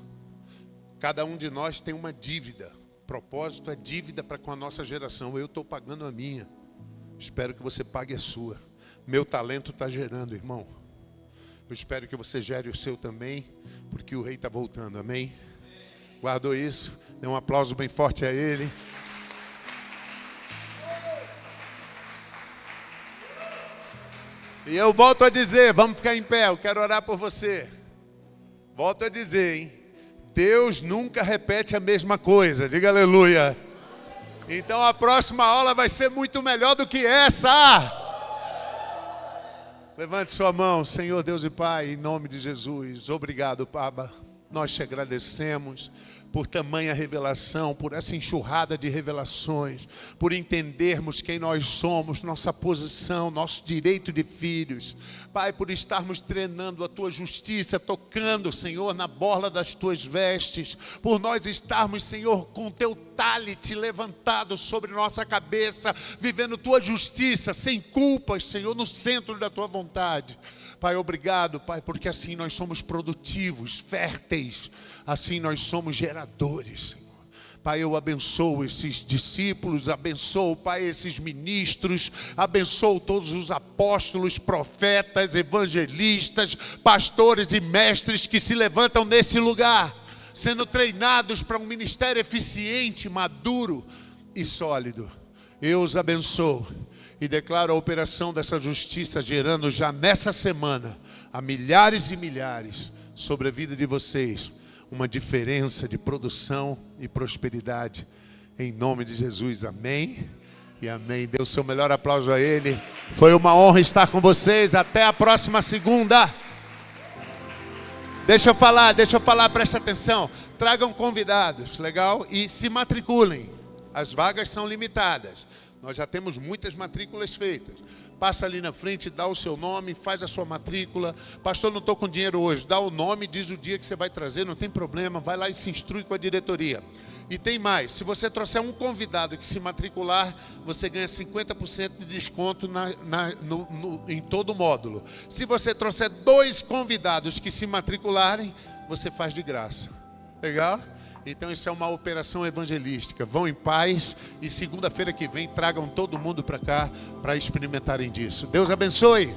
Cada um de nós tem uma dívida. O propósito é dívida para com a nossa geração. Eu estou pagando a minha. Espero que você pague a sua. Meu talento está gerando, irmão. Eu espero que você gere o seu também, porque o rei está voltando, amém? Guardou isso? Dê um aplauso bem forte a ele. E eu volto a dizer, vamos ficar em pé, eu quero orar por você. Volto a dizer, hein? Deus nunca repete a mesma coisa, diga aleluia. Então a próxima aula vai ser muito melhor do que essa. Levante sua mão, Senhor Deus e Pai, em nome de Jesus. Obrigado, Papa. Nós te agradecemos por tamanha revelação, por essa enxurrada de revelações, por entendermos quem nós somos, nossa posição, nosso direito de filhos. Pai, por estarmos treinando a Tua justiça, tocando, Senhor, na borla das Tuas vestes, por nós estarmos, Senhor, com o Teu talit levantado sobre nossa cabeça, vivendo Tua justiça, sem culpas, Senhor, no centro da Tua vontade. Pai, obrigado, Pai, porque assim nós somos produtivos, férteis, assim nós somos geradores, Senhor. Pai, eu abençoo esses discípulos, abençoo, Pai, esses ministros, abençoo todos os apóstolos, profetas, evangelistas, pastores e mestres que se levantam nesse lugar, sendo treinados para um ministério eficiente, maduro e sólido. Eu os abençoo e declaro a operação dessa justiça gerando já nessa semana a milhares e milhares sobre a vida de vocês uma diferença de produção e prosperidade em nome de Jesus, amém e amém. Dê o seu melhor aplauso a Ele. Foi uma honra estar com vocês. Até a próxima segunda. Deixa eu falar, presta atenção. Tragam convidados, legal? E se matriculem. As vagas são limitadas. Nós já temos muitas matrículas feitas. Passa ali na frente, dá o seu nome, faz a sua matrícula. Pastor, não estou com dinheiro hoje. Dá o nome, diz o dia que você vai trazer, não tem problema. Vai lá e se instrui com a diretoria. E tem mais, se você trouxer um convidado que se matricular, você ganha 50% de desconto em todo o módulo. Se você trouxer 2 convidados que se matricularem, você faz de graça. Legal? Então isso é uma operação evangelística. Vão em paz e segunda-feira que vem tragam todo mundo para cá para experimentarem disso. Deus abençoe.